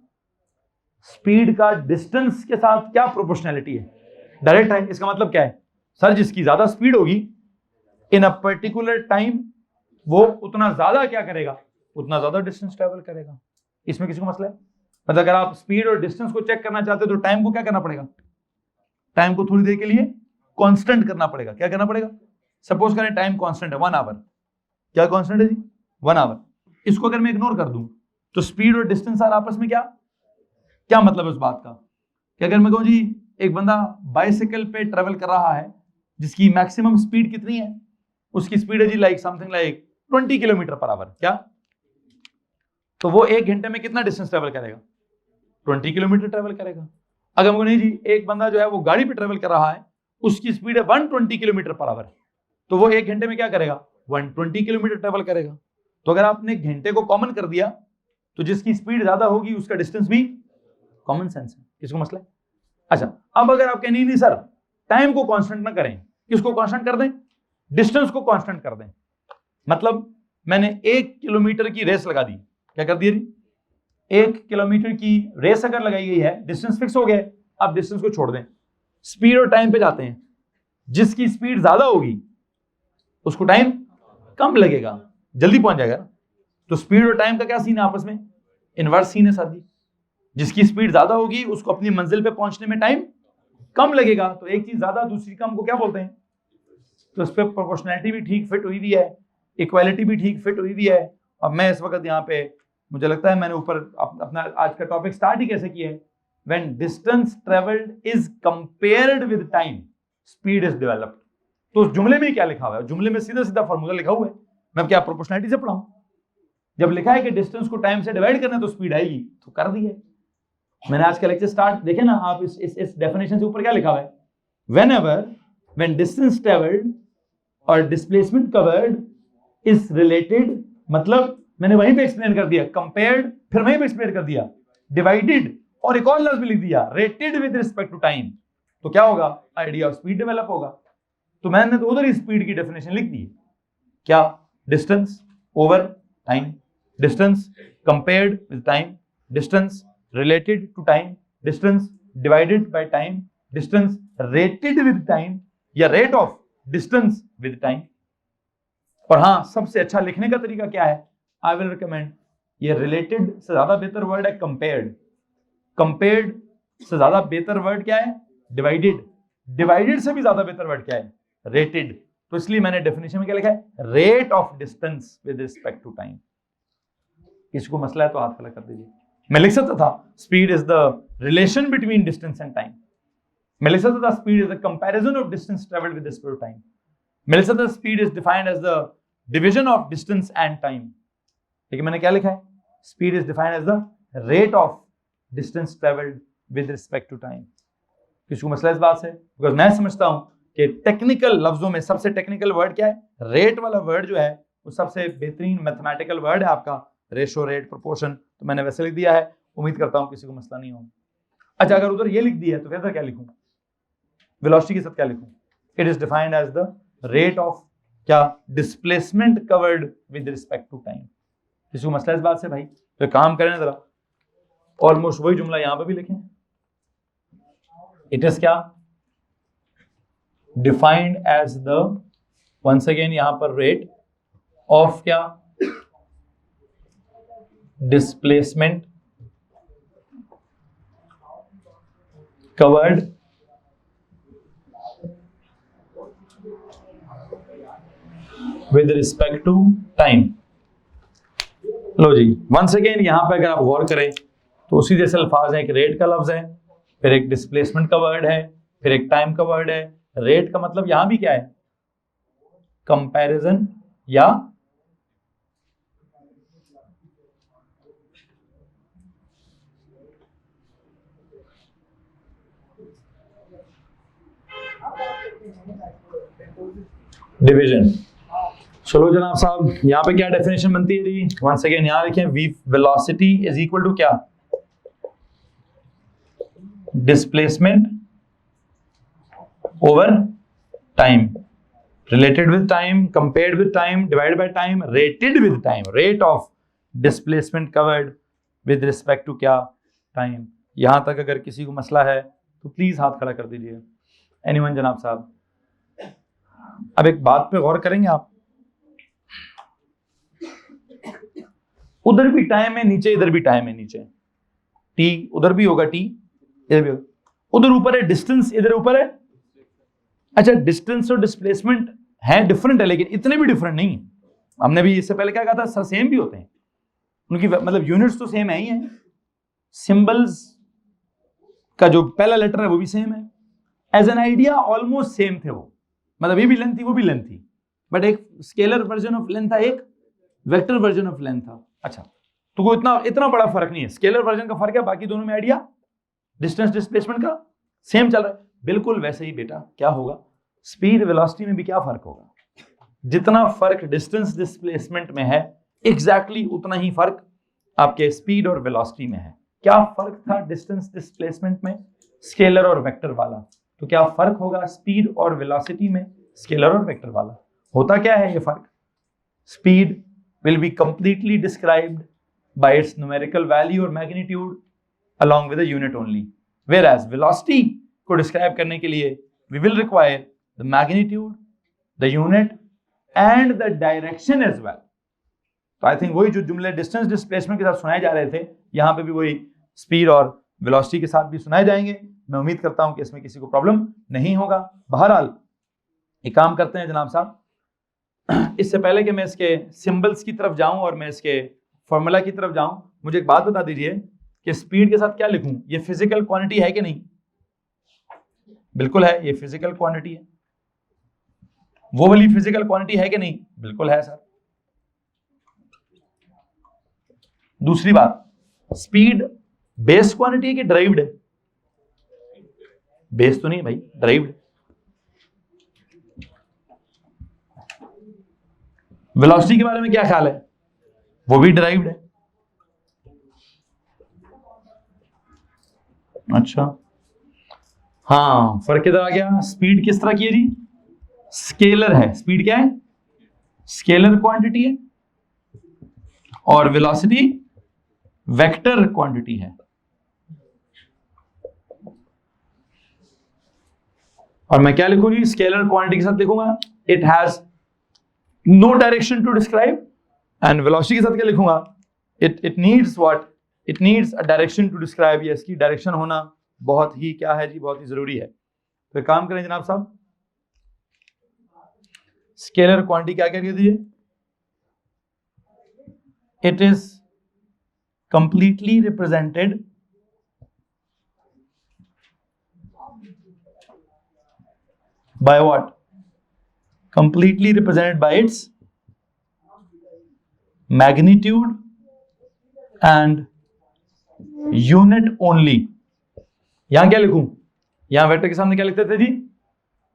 स्पीड का डिस्टेंस के साथ क्या प्रोपोर्शनैलिटी है? डायरेक्ट है। इसका मतलब क्या है सर? जिसकी ज्यादा स्पीड होगी इन अ पर्टिकुलर टाइम, वो उतना ज्यादा क्या करेगा? उतना ज्यादा डिस्टेंस ट्रेवल करेगा। इसमें किसी को मसला है? मतलब अगर आप स्पीड और डिस्टेंस को चेक करना चाहते हो तो टाइम को क्या करना पड़ेगा? टाइम को थोड़ी देर के लिए कांस्टेंट करना पड़ेगा। क्या करना पड़ेगा? सपोज करें टाइम कांस्टेंट है 1 आवर। क्या कांस्टेंट है जी? 1 आवर। इसको अगर मैं इग्नोर कर दूं तो स्पीड और डिस्टेंस आपस में क्या मतलब है उस बात का? कि अगर मैं कहूं जी एक बंदा बाइसिकल पे ट्रेवल कर रहा है जिसकी मैक्सिमम स्पीड कितनी है? उसकी स्पीड है जी like something like 20 kilometre per hour. क्या? तो वो 1 घंटे में कितना डिस्टेंस ट्रेवल करेगा? 20 किलोमीटर ट्रेवल करेगा। अगर मैं नहीं जी एक बंदा जो है वो गाड़ी पे ट्रेवल कर रहा है, उसकी स्पीड है 120 किलोमीटर पर आवर, तो वो 1 घंटे में क्या करेगा? 120 किलोमीटर ट्रेवल करेगा। तो अगर आपने घंटे को कॉमन कर दिया तो जिसकी स्पीड ज्यादा होगी उसका डिस्टेंस भी कॉमन सेंस है। किसको मसला है? अच्छा, अब अगर आप कहें नहीं सर टाइम को कांस्टेंट ना करें, किसको कांस्टेंट कर दें? डिस्टेंस को कांस्टेंट कर दें। मतलब मैंने 1 किलोमीटर की रेस लगा दी, क्या कर दिया जी, 1 किलोमीटर की रेस अगर लगाई गई है, डिस्टेंस फिक्स हो गया है, अब डिस्टेंस को छोड़ दें, स्पीड और टाइम पे जाते हैं। जिसकी स्पीड ज्यादा होगी उसको टाइम कम लगेगा, जल्दी पहुंच जाएगा। तो स्पीड और टाइम का क्या सीन है आपस में, इनवर्स सीन है साथ ही। जिसकी स्पीड ज्यादा होगी उसको अपनी मंजिल पे पहुंचने में टाइम कम लगेगा। तो एक चीज ज्यादा दूसरी कम को क्या बोलते हैं। तो इस पे प्रोपोर्शनैलिटी भी ठीक फिट हुई हुई है, इक्वालिटी भी ठीक फिट हुई हुई है। अब मैं इस वक्त यहाँ पे, मुझे लगता है मैंने ऊपर अपना आज का टॉपिक स्टार्ट ही कैसे किया है, when distance traveled is compared with time speed is developed। तो उस जुमले में क्या लिखा हुआ है, जुमले में सीधा सीधा फॉर्मूला लिखा हुआ है। मैं क्या प्रोपोर्शनैलिटी से पढ़ाऊं, जब लिखा है कि डिस्टेंस को टाइम से डिवाइड करना है तो स्पीड आएगी, तो कर दी है। मैंने आज का लेक्चर स्टार्ट देखे ना आप, इस डेफिनेशन से ऊपर क्या लिखा हुआ है, whenever when distance traveled और डिस्प्लेसमेंट कवर्ड इज रिलेटेड, मतलब मैंने वहीं पे एक्सप्लेन कर दिया, कंपेयर्ड फिर वहीं पे एक्सप्लेन कर दिया, डिवाइडेड और एक और लफ्ज भी लिख दिया, rated with respect to time, तो क्या होगा, आइडिया ऑफ स्पीड डेवलप होगा। तो मैंने तो उधर ही स्पीड की डेफिनेशन लिख दी, क्या, distance over time, distance compared with time, distance related to time, distance divided by time, distance rated with time या rate of distance with time. और हाँ, सबसे अच्छा लिखने का तरीका क्या है, आई विल रिकमेंड, ये रिलेटेड से ज्यादा बेहतर वर्ड है कंपेयर्ड, कंपेयर्ड से ज्यादा बेहतर वर्ड क्या है, डिवाइडेड, डिवाइडेड से भी ज्यादा बेहतर वर्ड क्या है, रेटेड। तो इसलिए मैंने डेफिनेशन में क्या लिखा है, rate of distance with respect to time. इसको मसला है तो हाथ खड़ा कर दीजिए। मैं लिख सकता था speed is the relation between distance and time, मैं लिख सकता था speed is the comparison of distance travelled with respect to time, मैं लिख सकता था speed is defined as the division of distance and time, लेकिन मैंने क्या लिखा है, speed is defined as the rate of distance travelled with respect to time. किसको मसला इस बात से, बिकॉज मैं समझता हूं कि टेक्निकल लफ्जों में सबसे टेक्निकल वर्ड क्या है, रेट वाला वर्ड जो है वो सबसे बेहतरीन मैथमेटिकल वर्ड है आपका, रेशो, रेट, प्रोपोर्शन। तो मैंने वैसे लिख दिया है, उम्मीद करता हूं किसी को मसला नहीं हो। अच्छा, अगर उधर ये लिख दिया है तो फिर क्या लिखूं, वेलोसिटी के साथ क्या लिखूं, it is defined as the rate of क्या, displacement covered with respect to time. किसी को मसला इस बात से भाई, तो काम करें जरा, ऑलमोस्ट वही जुमला यहां पे भी लिखें, इट इज क्या, defined as the, once again यहां पर रेट ऑफ क्या, displacement covered with respect to time. लो जी, वंस अगेन यहां पे अगर आप गौर करें तो उसी जैसे अल्फाज हैं, एक रेट का लफ्ज है, फिर एक डिस्प्लेसमेंट का वर्ड है, फिर एक टाइम का वर्ड है। रेट का मतलब यहां भी क्या है, कंपैरिजन या डिवीजन। चलो जनाब साहब, यहां पे क्या डेफिनेशन बनती है जी, वंस अगेन यहां लिखें, V velocity is equal to क्या, displacement over time, related with time, compared with time, divided by time, rated with time, rate of displacement covered with respect to क्या, टाइम। यहां तक अगर किसी को मसला है तो प्लीज हाथ खड़ा कर दीजिए। एनीवन जनाब साहब, अब एक बात पे गौर करेंगे आप, उधर भी टाइम है नीचे, इधर भी टाइम है नीचे, टी उधर भी होगा, टी इधर भी होगा, उधर ऊपर है डिस्टेंस, इधर ऊपर है, अच्छा डिस्टेंस और डिस्प्लेसमेंट है डिफरेंट है, लेकिन इतने भी डिफरेंट नहीं है। हमने भी इससे पहले क्या कहा था, सर सेम भी होते हैं उनकी, मतलब यूनिट्स तो सेम है ही है, सिंबल्स का जो पहला लेटर है वो भी सेम है, as an idea almost same थे वो, मतलब ये भी लेंथ थी वो भी लेंथ थी, बट एक स्केलर वर्जन ऑफ लेंथ था, एक वेक्टर वर्जन ऑफ लेंथ था। अच्छा, तो कोई इतना बड़ा फर्क नहीं है, स्केलर वर्जन का फर्क है, बाकी दोनों में आइडिया डिस्टेंस डिस्प्लेसमेंट का सेम चल रहा है। बिल्कुल वैसे ही बेटा क्या होगा, स्पीड वेलोसिटी में भी क्या फर्क होगा, जितना फर्क डिस्टेंस डिस्प्लेसमेंट में है एग्जैक्टली उतना ही फर्क आपके स्पीड और वेलोसिटी में है। क्या फर्क था डिस्टेंस डिस्प्लेसमेंट में, स्केलर और वेक्टर वाला, तो क्या फर्क होगा स्पीड और वेलोसिटी में, स्केलर और वेक्टर वाला। होता क्या है ये फर्क, speed will be completely described by its numerical value or magnitude along with the unit only. Whereas velocity को describe करने के लिए we will require the magnitude, the unit and the direction as well. तो I think वही जो जुमले distance displacement के साथ सुनाए जा रहे थे, यहाँ पे भी वही स्पीड और वेलोसिटी के साथ भी सुनाए जाएंगे। मैं उम्मीद करता हूं कि इसमें किसी को प्रॉब्लम नहीं होगा। बहरहाल एक काम करते हैं जनाब साहब, इससे पहले कि मैं इसके सिंबल्स की तरफ जाऊं और मैं इसके फॉर्मूला की तरफ जाऊं, मुझे एक बात बता दीजिए कि स्पीड के साथ क्या लिखूं? ये फिजिकल क्वांटिटी है कि नहीं? बिल्कुल है, ये फिजिकल क्वांटिटी है। वो वाली फिजिकल क्वांटिटी है कि नहीं? बिल्कुल है सर। दूसरी बात, स्पीड बेस क्वांटिटी है कि ड्राइव्ड है? बेस तो नहीं भाई, ड्राइव्ड। वेलोसिटी के बारे में क्या ख्याल है? वो भी ड्राइव्ड है। अच्छा हाँ, फर्क इधर आ गया। स्पीड किस तरह की है जी? स्केलर है। स्पीड क्या है? स्केलर क्वांटिटी है। और वेलोसिटी वेक्टर क्वांटिटी है। और मैं क्या लिखूंगी? स्केलर क्वांटिटी के साथ लिखूंगा it has no direction to describe, and velocity के साथ क्या लिखूंगा? It needs what? It needs a direction to describe. ये इसकी डायरेक्शन होना बहुत ही क्या है जी? बहुत ही जरूरी है। तो एक काम करें जनाब साहब, स्केलर क्वांटिटी क्या कह दीजिए? It is completely represented by what? Completely represented by its magnitude and unit only. यहां क्या लिखूं? यहां वेक्टर के सामने क्या लिखते थे जी?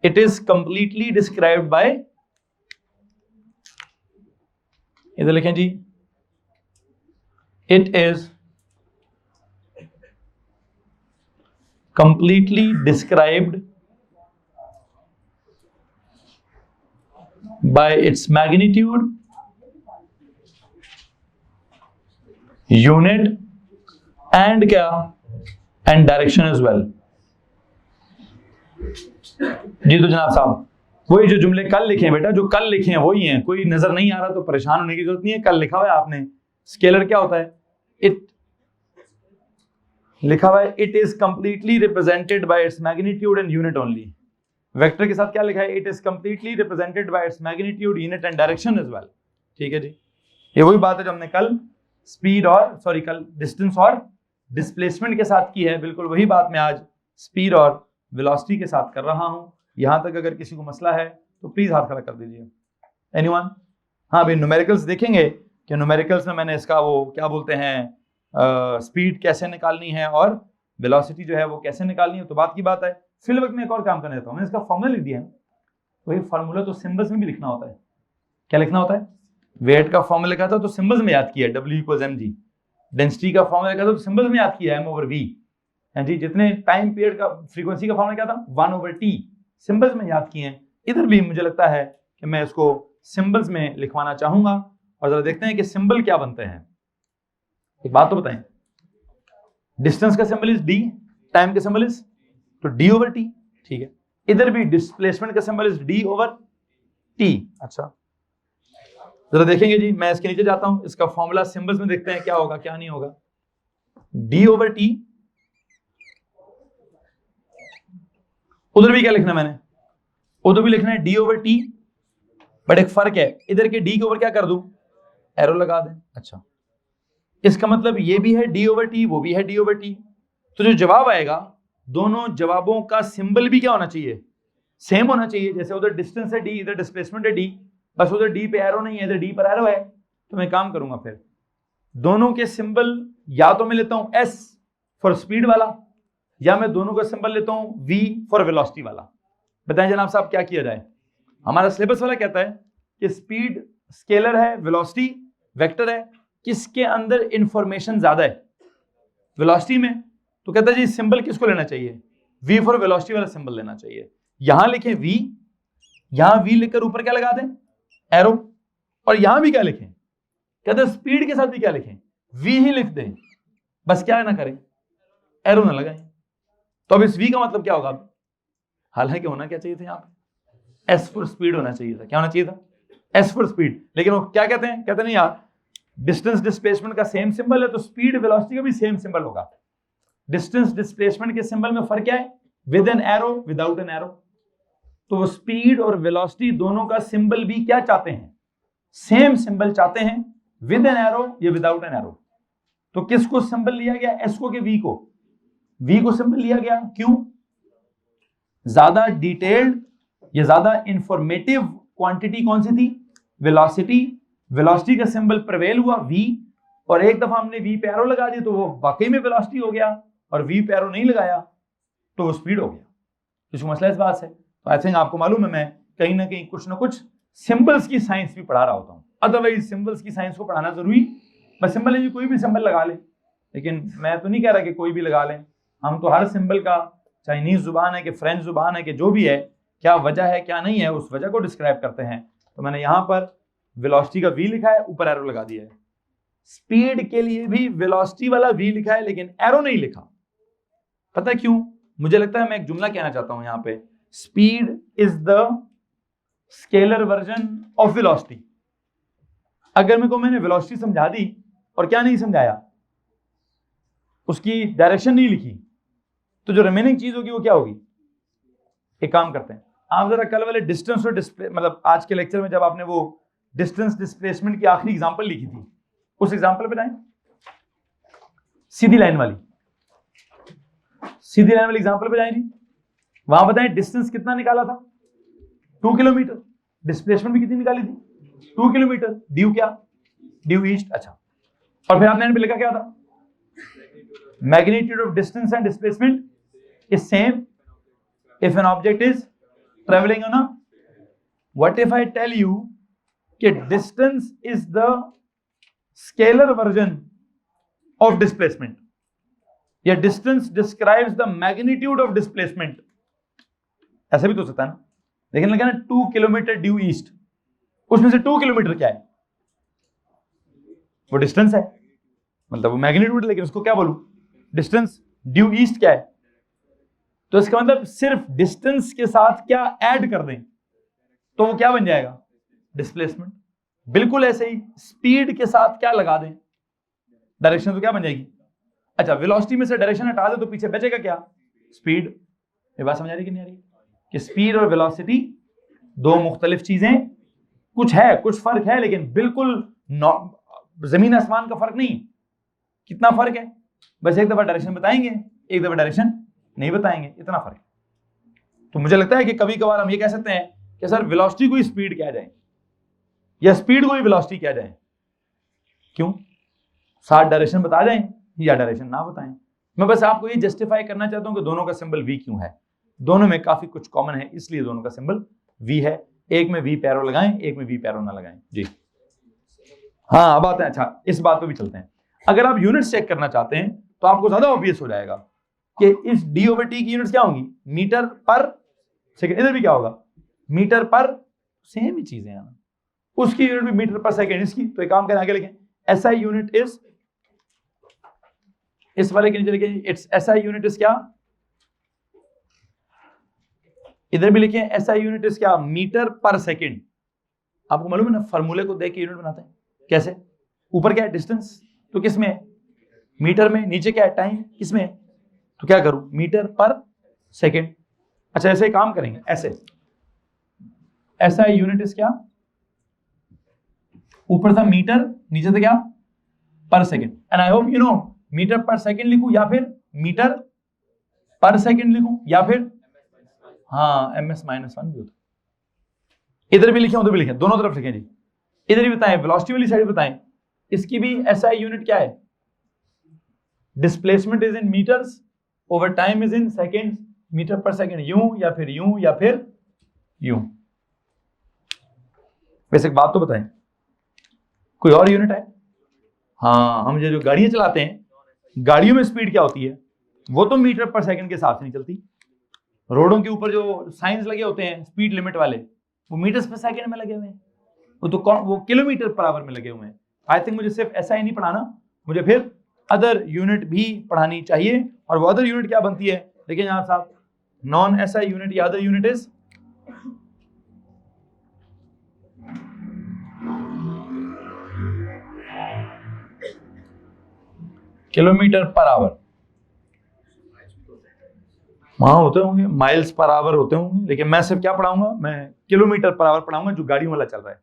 It is completely described by, इधर लिखें जी, it is completely described by its magnitude, unit and क्या? and direction as well. जी तो जनाब साहब, वही जो जुमले कल लिखे हैं बेटा, जो कल लिखे हैं वही हैं। कोई नजर नहीं आ रहा तो परेशान होने की जरूरत नहीं है। कल लिखा हुआ है आपने। स्केलर क्या होता है? इट लिखा हुआ है it is completely represented by its magnitude and unit only. Vector के साथ क्या लिखा है? It is completely represented by its magnitude, unit and direction as well. ठीक है जी, ये वही बात है जो हमने कल स्पीड और कल डिस्टेंस और डिस्प्लेसमेंट के साथ की है। बिल्कुल वही बात मैं आज स्पीड और वेलोसिटी के साथ कर रहा हूं। यहां तक अगर किसी को मसला है तो प्लीज हाथ खड़ा कर दीजिए। एनीवन? हाँ भाई, न्यूमेरिकल्स देखेंगे कि न्यूमेरिकल्स में मैंने इसका वो क्या बोलते हैं, स्पीड कैसे निकालनी है और वेलोसिटी जो है वो कैसे निकालनी है। तो बात की बात है। फिल वक्त में एक और काम करने देता हूँ, मैंने इसका फॉर्मूला लिख दिया है। वही फार्मूला तो सिंबल्स में भी लिखना होता है। क्या लिखना होता है? वेट का फॉर्मूला लिखा था तो सिंबल्स में याद किया, W=mg। डेंसिटी का फॉर्मूला लिखा था तो सिंबल्स में याद किया, M/V। जी, जितने टाइम पीरियड का फ्रीक्वेंसी का फॉर्मूला क्या था? 1/T। सिंबल्स में याद किए हैं। इधर भी मुझे लगता है कि मैं इसको सिंबल्स में लिखवाना चाहूंगा, और जरा देखते हैं कि सिंबल क्या बनते हैं। एक बात तो बताएं, डिस्टेंस का सिंबल इज d, टाइम का सिंबल इज तो d/t। ठीक है, इधर भी डिस्प्लेसमेंट का सिंबल इज d/t। अच्छा, जरा देखेंगे जी, मैं इसके नीचे जाता हूं, इसका फॉर्मूला सिंबल्स में देखते हैं क्या होगा क्या नहीं होगा। d/t, उधर भी क्या लिखना है मैंने? उधर भी लिखना है d/t, बट एक फर्क है, इधर के d के ऊपर क्या कर दूं? एरो लगा दें। अच्छा, इसका मतलब ये भी है d/t, वो भी है d/t। तो जो जवाब आएगा, दोनों जवाबों का सिंबल भी क्या होना चाहिए? सेम होना चाहिए। जैसे उधर डिस्टेंस है d, इधर डिस्प्लेसमेंट है d, बस उधर d पे एरो नहीं है, इधर d पर एरो है। तो मैं काम करूंगा, फिर दोनों के सिंबल या तो मैं लेता हूं s फॉर स्पीड वाला, या मैं दोनों का सिंबल लेता हूं v फॉर वेलोसिटी वाला। बताएं जनाब साहब क्या किया जाए? हमारा सिलेबस वाला कहता है कि स्पीड स्केलर है, वेलोसिटी वेक्टर है, किसके अंदर इंफॉर्मेशन ज्यादा है? वेलोसिटी में। तो कहता है जी सिंबल किसको लेना चाहिए? v फॉर वेलोसिटी वाला सिंबल लेना चाहिए। यहां लिखें v, यहां v लिखकर ऊपर क्या लगा दें? एरो। और यहां भी क्या लिखें? कहते हैं स्पीड के साथ भी क्या लिखें, v ही लिख दें, बस क्या ना करें, एरो ना लगाएं। तो अब इस v का मतलब क्या होगा, हालांकि होना क्या चाहिए था यहाँ पे, s फॉर स्पीड होना चाहिए था। क्या होना चाहिए था, s फॉर स्पीड। लेकिन वो क्या कहते हैं, कहते नहीं यार डिस्टेंस डिस्प्लेसमेंट का सेम सिंबल है तो स्पीड वेलोसिटी का भी सेम सिंबल होगा। डिस्टेंस डिस्प्लेसमेंट के सिंबल में फर्क क्या है, with an arrow without an arrow. तो वो स्पीड और वेलोसिटी दोनों का सिंबल भी क्या चाहते हैं, सेम सिंबल चाहते हैं, विद एन एरो या विदाउट एन एरो। तो किसको सिंबल लिया गया, एस को कि वी को, वी को सिंबल लिया गया। क्यों, ज्यादा डिटेल्ड या ज्यादा इंफॉर्मेटिव क्वांटिटी कौन सी थी, वेलोसिटी। वेलोसिटी का सिंबल प्रिवेल हुआ वी, और एक दफा हमने वी पे एरो लगा दिया तो वो वाकई में वेलोसिटी हो गया, और वी पे एरो नहीं लगाया तो वो स्पीड हो गया। कुछ मसला इस बात से। तो आई थिंक आपको मालूम है मैं कहीं ना कहीं कुछ ना कुछ सिंबल्स की साइंस भी पढ़ा रहा होता हूँ, अदरवाइज सिंबल्स की साइंस को पढ़ाना जरूरी, बस सिंबल है कोई भी सिंबल लगा ले, लेकिन मैं तो नहीं कह रहा कि कोई भी लगा लें। हम तो हर सिंबल का, चाइनीज जुबान है कि फ्रेंच जुबान है कि जो भी है, क्या वजह है क्या नहीं है, उस वजह को डिस्क्राइब करते हैं। तो मैंने यहाँ पर वेलोसिटी का वी लिखा है, ऊपर एरो लगा दिया है। स्पीड के लिए भी वेलोसिटी वाला वी लिखा है लेकिन एरो नहीं लिखा। पता है क्यों, मुझे लगता है मैं एक जुमला कहना चाहता हूं यहाँ पे, speed is the scalar version of velocity. अगर मेरे को मैंने वेलोसिटी समझा दी और क्या नहीं समझाया, उसकी डायरेक्शन नहीं लिखी, तो जो रिमेनिंग चीज होगी वो क्या होगी। एक काम करते हैं, आप जरा कल वाले डिस्टेंस और डिस्प्ले, मतलब आज के लेक्चर में जब आपने वो डिस्टेंस डिस्प्लेसमेंट की आखिरी एग्जांपल लिखी थी, उस एग्जांपल पे जाएं, सीधी लाइन वाली, सीधी लाइन वाली एग्जांपल पे जाएं जी। वहां बताएं डिस्टेंस कितना निकाला था, 2 किलोमीटर, डिस्प्लेसमेंट भी कितनी निकाली थी, 2 किलोमीटर। ड्यू क्या, ड्यू ईस्ट। अच्छा, और फिर आपने लाइन पे लिखा क्या था, magnitude of distance and displacement is same if an object is travelling on a, what if I tell you कि distance is the scalar version of displacement, या distance describes the magnitude of displacement, ऐसा भी तो हो सकता है ना। लेकिन लगा ना 2 किलोमीटर ड्यू ईस्ट, उसमें से 2 किलोमीटर क्या है, वो डिस्टेंस है, मतलब वो मैग्नीट्यूड, लेकिन उसको क्या बोलूं, डिस्टेंस। ड्यू ईस्ट क्या है, तो इसका मतलब सिर्फ डिस्टेंस के साथ क्या ऐड कर दें तो वो क्या बन जाएगा, डिस्प्लेसमेंट। बिल्कुल ऐसे ही स्पीड के साथ क्या लगा दें, डायरेक्शन, तो क्या बन जाएगी। अच्छा, वेलोसिटी में से डायरेक्शन हटा दे तो पीछे बचेगा क्या, स्पीड। ये बात समझ आ रही कि नहीं आ रही, कि स्पीड और वेलोसिटी दो मुख्तलिफ चीजें, कुछ है, कुछ फर्क है, लेकिन बिल्कुल जमीन आसमान का फर्क नहीं। कितना फर्क है, बस एक दफा डायरेक्शन बताएंगे, एक दफा डायरेक्शन नहीं बताएंगे, इतना फर्क है। तो मुझे लगता है कि कभी कभार हम ये कह सकते हैं कि सर वेलोसिटी को ही स्पीड कहा जाए या स्पीड को ही वेलोसिटी कहा जाए। क्यों, साथ डायरेक्शन बता जाएं या डायरेक्शन ना बताएं। मैं बस आपको ये जस्टिफाई करना चाहता हूं कि दोनों का सिंबल वी क्यों है। दोनों में काफी कुछ कॉमन है, इसलिए दोनों का सिंबल वी है। एक में वी पैरो लगाएं, एक में वी पैरो ना लगाएं जी। हाँ, अब आते हैं, अच्छा इस बात पे भी चलते हैं। अगर आप यूनिट्स चेक करना चाहते हैं तो आपको ज्यादा ऑब्वियस हो जाएगा कि इस डी ओवर टी की यूनिट्स क्या होंगी, मीटर पर सेकेंड। इधर भी क्या होगा, मीटर पर, सेम ही चीजें हैं, उसकी यूनिट भी मीटर पर सेकेंड, इसकी। तो एक काम करें, आगे लिखें एसआई यूनिट इज, इस वाले के नीचे लिखें इट्स एसआई यूनिट इज क्या, इधर भी लिखें एसआई यूनिट इज क्या, मीटर पर सेकेंड। आपको मालूम है ना, फार्मूले को देख के यूनिट बनाते हैं कैसे, ऊपर क्या है डिस्टेंस, तो किस में है, मीटर में, नीचे क्या है टाइम, किसमें है, तो क्या करूं, मीटर पर सेकेंड। अच्छा, ऐसे ही काम करेंगे, ऐसे एसआई यूनिट इज क्या, ऊपर था मीटर, नीचे था क्या, per second. And I hope you know, metre per second लिखूं या फिर मीटर पर सेकेंड लिखूं या फिर हाँ ms -1 भी होता है। इधर भी लिखे उधर भी लिखे, दोनों तरफ लिखें जी। इधर ही बताएं, वेलोसिटी वाली साइड बताएं, इसकी भी SI यूनिट क्या है, displacement is in metres, over time is in second, metre per second, यूं या फिर यूं या फिर यूं। वैसे एक बात तो बताएं, कोई और यूनिट है, हाँ हम जो गाड़ियां चलाते हैं, गाड़ियों में स्पीड क्या होती है, वो तो मीटर पर सेकंड के हिसाब से नहीं चलती। रोडों के ऊपर जो साइंस लगे होते हैं स्पीड लिमिट वाले, वो मीटर्स पर सेकंड में लगे हुए हैं, वो तो वो किलोमीटर पर आवर में लगे हुए हैं। आई थिंक मुझे सिर्फ SI नहीं पढ़ाना, मुझे फिर अदर यूनिट भी पढ़ानी चाहिए। और वो अदर यूनिट क्या बनती है, देखिए यहाँ साहब, नॉन SI यूनिट या other unit is kilometre per our. वहां होते होंगे माइल्स पर आवर होते होंगे, लेकिन मैं सिर्फ क्या पढ़ाऊंगा, मैं किलोमीटर पर आवर पढ़ाऊंगा, जो गाड़ियों वाला चल रहा है।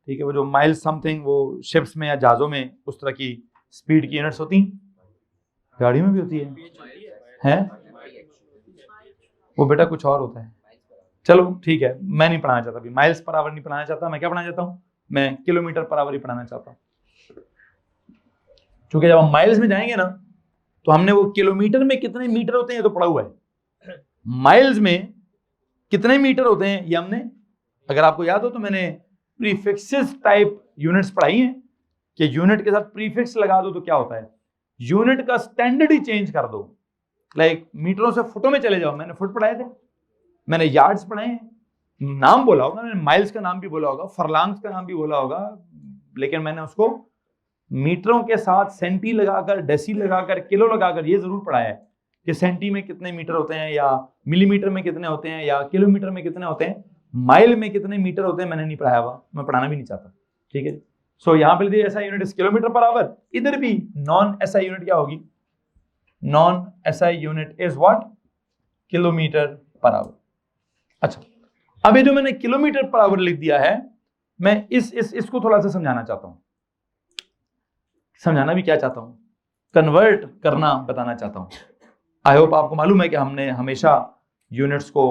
ठीक है, वो जो माइल्स समथिंग वो शिप्स में या जहाजों में उस तरह की स्पीड की यूनिट्स होती हैं, गाड़ियों में भी होती है? वो बेटा कुछ और होता है। चलो ठीक है, मैं नहीं पढ़ाना चाहता, माइल्स पर आवर नहीं पढ़ाना चाहता, मैं क्या पढ़ाना चाहता हूँ, मैं किलोमीटर पर आवर ही पढ़ाना चाहता हूँ। क्योंकि जब हम माइल्स में जाएंगे ना, तो हमने वो किलोमीटर में कितने मीटर होते हैं ये तो पढ़ा हुआ है, माइल्स में कितने मीटर होते हैं ये हमने, अगर आपको याद हो तो मैंने प्रीफिक्सेस टाइप यूनिट्स पढ़ाई हैं कि यूनिट के साथ प्रीफिक्स लगा दो तो क्या होता है, यूनिट का स्टैंडर्ड ही चेंज कर दो। लाइक मीटरों से फुटों में चले जाओ, मैंने फुट पढ़ाए थे, मैंने यार्ड्स पढ़ाए हैं, नाम बोला होगा मैंने, माइल्स का नाम भी बोला होगा, फरलांग्स का नाम भी बोला होगा, लेकिन मैंने उसको मीटरों के साथ सेंटी लगाकर, डेसी लगाकर, किलो लगाकर ये जरूर पढ़ाया है कि सेंटी में कितने मीटर होते हैं, या मिलीमीटर में कितने होते हैं, या किलोमीटर में कितने होते हैं, माइल में कितने मीटर होते हैं, मैंने नहीं पढ़ाया हुआ, मैं पढ़ाना भी नहीं चाहता। ठीक है, सो यहाँ पे SI unit is kilometre per our, इधर भी नॉन SI यूनिट क्या होगी, non SI unit is what, kilometre per our. अच्छा, अब ये जो मैंने किलोमीटर पर आवर लिख दिया है, मैं इसको थोड़ा सा समझाना चाहता हूं, समझाना भी क्या चाहता हूं, कन्वर्ट करना बताना चाहता हूं। आई होप आपको मालूम है कि हमने हमेशा यूनिट्स को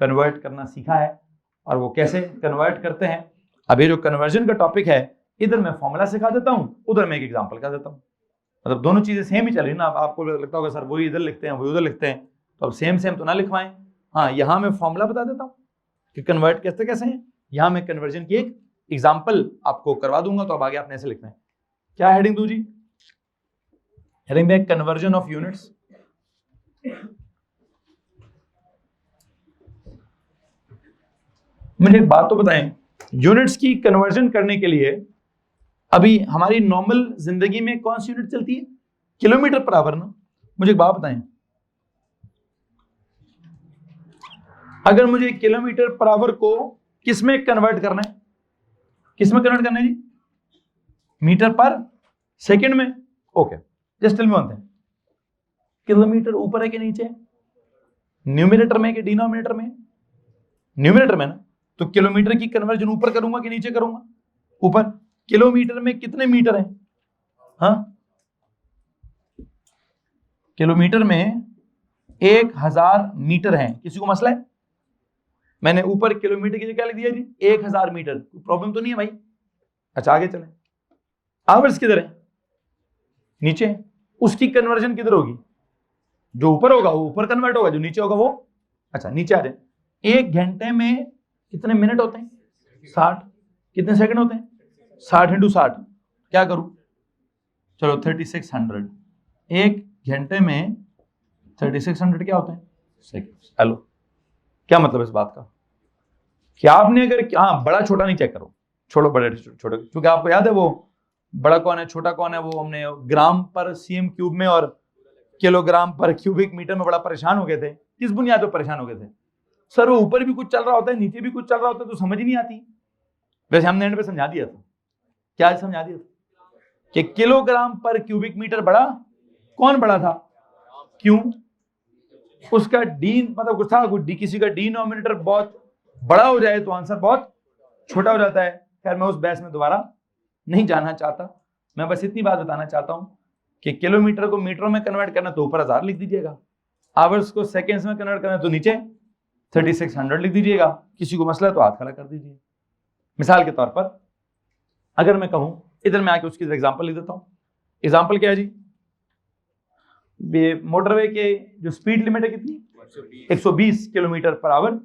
कन्वर्ट करना सीखा है, और वो कैसे कन्वर्ट करते हैं। अब ये जो कन्वर्जन का टॉपिक है, इधर मैं फॉर्मूला सिखा देता हूं, उधर मैं एक एग्जांपल कर देता हूं, मतलब दोनों चीजें सेम ही चल रही ना। अब आपको लगता होगा सर वही इधर लिखते हैं वही उधर लिखते हैं, तो अब सेम सेम तो ना लिखवाएं। हाँ, यहाँ मैं फॉर्मूला बता देता हूँ कि कन्वर्ट कैसे कैसे हैं, यहाँ मैं कन्वर्जन की एक एग्जांपल आपको करवा दूंगा, तो अब आगे आपने ऐसे लिखना है। क्या हेडिंग दूं जी, हेडिंग में कन्वर्जन ऑफ यूनिट्स। मुझे एक बात तो बताएं, यूनिट्स की कन्वर्जन करने के लिए अभी हमारी नॉर्मल जिंदगी में कौन सी यूनिट चलती है, किलोमीटर पर आवर ना। मुझे एक बात बताएं, अगर मुझे किलोमीटर पर आवर को किस में कन्वर्ट करना है, किस में कन्वर्ट करना है जी, मीटर पर सेकंड में। Okay, just tell me one thing, kilometre ऊपर है कि नीचे, न्यूमरेटर में कि डिनोमिनेटर में, न्यूमरेटर में ना, तो किलोमीटर की कन्वर्जन ऊपर करूंगा कि नीचे करूंगा, ऊपर। किलोमीटर में कितने मीटर हैं, हाँ, किलोमीटर में 1000 मीटर हैं, किसी को मसला है, मैंने ऊपर किलोमीटर की जगह लिख दिया जी 1000 मीटर, प्रॉब्लम तो नहीं है भाई। अच्छा आगे चलें, आवर्स किधर है, नीचे, उसकी कन्वर्जन किधर होगी, जो ऊपर होगा वो ऊपर कन्वर्ट होगा, जो नीचे होगा वो, अच्छा नीचे आ जाए। 1 घंटे में कितने मिनट होते हैं, 60, कितने सेकंड होते हैं, 60 × 60, क्या करूं, चलो 3600, 1 घंटे में 3600 क्या होते हैं, सेकंड। हेलो, क्या मतलब इस बात का कि आपने अगर, हाँ बड़ा छोटा नहीं चेक करो, छोड़ो बड़े छोटे, क्योंकि आपको याद है वो बड़ा कौन है छोटा कौन है, वो हमने ग्राम पर cm क्यूब में और किलोग्राम पर क्यूबिक मीटर में बड़ा परेशान हो गए थे। किस बुनियाद पर परेशान हो गए थे, सर वो ऊपर भी कुछ चल रहा होता है नीचे भी कुछ चल रहा होता है तो समझ ही नहीं आती। वैसे हमने एंड पे समझा दिया था, क्या समझा दिया था कि किलोग्राम पर क्यूबिक मीटर बड़ा, कौन बड़ा था, क्यों, उसका डी मतलब कुछ था, किसी का डिनोमिनेटर बहुत बड़ा हो जाए तो आंसर बहुत छोटा हो जाता है। खैर मैं उस बहस में दोबारा नहीं जाना चाहता, मैं बस इतनी बात बताना चाहता हूं कि किलोमीटर को मीटरों में कन्वर्ट करना तो ऊपर 1000 लिख दीजिएगा, आवर्स को सेकेंड्स में कन्वर्ट करना तो नीचे 3600 लिख दीजिएगा, किसी को मसला है तो हाथ खड़ा कर दीजिए। मिसाल के तौर पर अगर मैं कहूं, इधर मैं आके उसकी एग्जांपल लिख देता हूं। एग्जांपल क्या है जी, मोटरवे के जो स्पीड लिमिट है कितनी, 120 kilometre per our.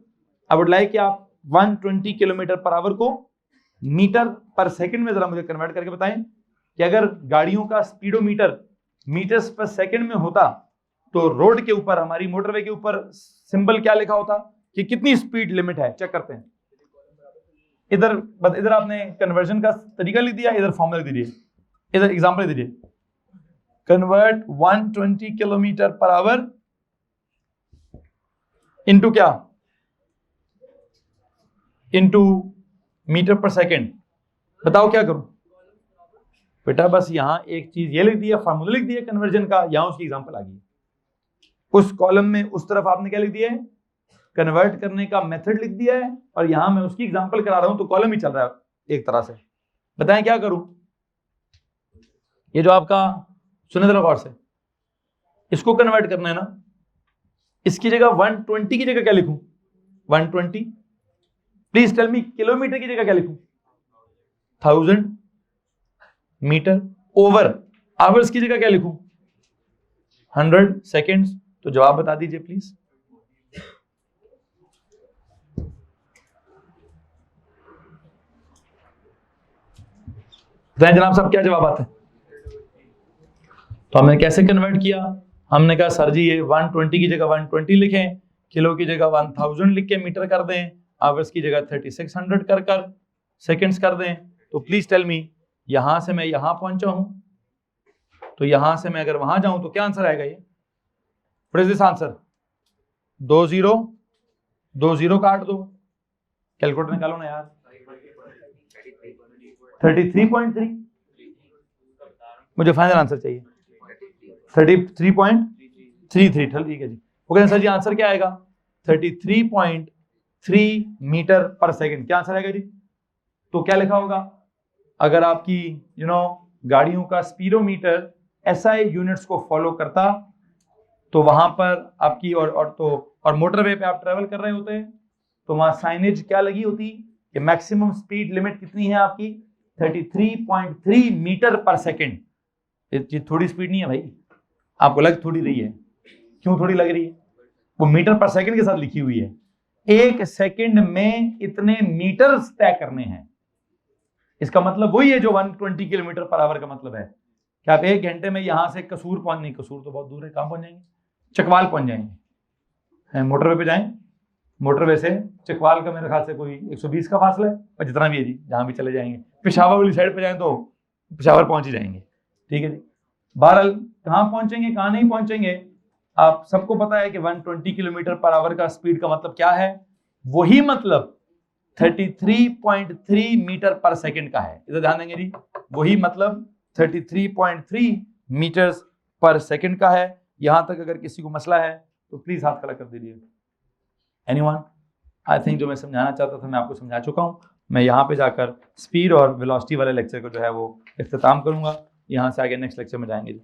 I would like कि आप 120 किलोमीटर पर आवर को मीटर पर सेकंड में जरा मुझे कन्वर्ट करके बताएं कि अगर गाड़ियों का स्पीडोमीटर मीटर्स पर सेकंड में होता तो रोड के ऊपर, हमारी मोटरवे के ऊपर सिंबल क्या लिखा होता कि कितनी स्पीड लिमिट है, चेक करते हैं। इधर आपने कन्वर्जन का तरीका लिख दिया, इधर फॉर्मूला लिख दीजिए। इधर एग्जांपल दीजिए, convert 120 kilometre per our into क्या, इनटू मीटर पर सेकेंड। बताओ क्या करूं बेटा? बस यहां एक चीज ये लिख दिया, फार्मूला लिख दिया कन्वर्जन का, यहां उसकी एग्जांपल आ गई। उस कॉलम में उस तरफ आपने क्या लिख दिया है, कन्वर्ट करने का मेथड लिख दिया है, और यहां मैं उसकी एग्जांपल करा रहा हूं, तो कॉलम ही चल रहा है एक तरह से। बताएं क्या करूं? ये जो आपका, सुने जरा गौर से, इसको कन्वर्ट करना है ना, इसकी जगह 120 की जगह क्या लिखूं? 120। प्लीज टेल मी, किलोमीटर की जगह क्या लिखूं? 1000 मीटर। ओवर आवर्स की जगह क्या लिखूं? 100 सेकेंड्स। तो जवाब बता दीजिए प्लीज। बताएं जनाब साहब क्या जवाब आता है? तो हमने कैसे कन्वर्ट किया? हमने कहा सर जी ये 120 की जगह 120 लिखें, किलो की जगह 1000 लिख के मीटर कर दें, आवर्स की जगह 3600 कर सेकेंड्स कर दें। तो प्लीज टेल मी, यहां से मैं यहां पहुंचा हूं, तो यहां से मैं अगर वहां जाऊं तो क्या आंसर आएगा? ये व्हाट इज दिस आंसर? 2 0 काट दो, कैलकुलेटर निकालो ना यार। 33.3 मुझे फाइनल आंसर चाहिए। 33.33 ठीक है जी। ओके सर जी, आंसर क्या आएगा? 33.3 मीटर पर सेकेंड। क्या आंसर आएगा जी? तो क्या लिखा होगा? अगर आपकी गाड़ियों का स्पीडोमीटर SI यूनिट्स को फॉलो करता, तो वहां पर आपकी और मोटरवे पे आप ट्रेवल कर रहे होते हैं, तो वहां साइनेज क्या लगी होती कि मैक्सिमम स्पीड लिमिट कितनी है आपकी? 33.3 मीटर पर सेकेंड। ये थोड़ी स्पीड नहीं है भाई, आपको लग थोड़ी रही है। क्यों थोड़ी लग रही है? वो मीटर पर सेकेंड के साथ लिखी हुई है। एक सेकेंड में इतने मीटर तय करने हैं। इसका मतलब वही है जो 120 किलोमीटर पर आवर का मतलब है कि आप 1 घंटे में यहां से कसूर कसूर तो बहुत दूर है, कहां पहुंच जाएंगे? चकवाल पहुंच जाएंगे। मोटरवे पे जाएं, मोटरवे से चकवाल का मेरे ख्याल से कोई 120 का फासला है, और जितना भी है जी, जहां भी चले जाएंगे। पेशावर वाली साइड पे जाएं तो पेशावर पहुंच ही जाएंगे। ठीक है जी। बहरहाल कहां पहुंचेंगे कहां नहीं पहुंचेंगे, आप सबको पता है कि 120 किलोमीटर पर आवर का स्पीड का मतलब क्या है। वही मतलब 33.3 मीटर पर सेकंड का है। इधर ध्यान देंगे जी, वही मतलब 33.3 मीटर्स पर सेकंड का है। यहां तक अगर किसी को मसला है तो प्लीज हाथ खड़ा कर दीजिए। एनीवन? आई थिंक जो मैं समझाना चाहता था मैं आपको समझा चुका हूं। मैं यहाँ पे जाकर स्पीड और वेलोसिटी वाले लेक्चर को जो है वो इख्तिताम करूंगा। यहाँ से आगे नेक्स्ट लेक्चर में जाएंगे जी।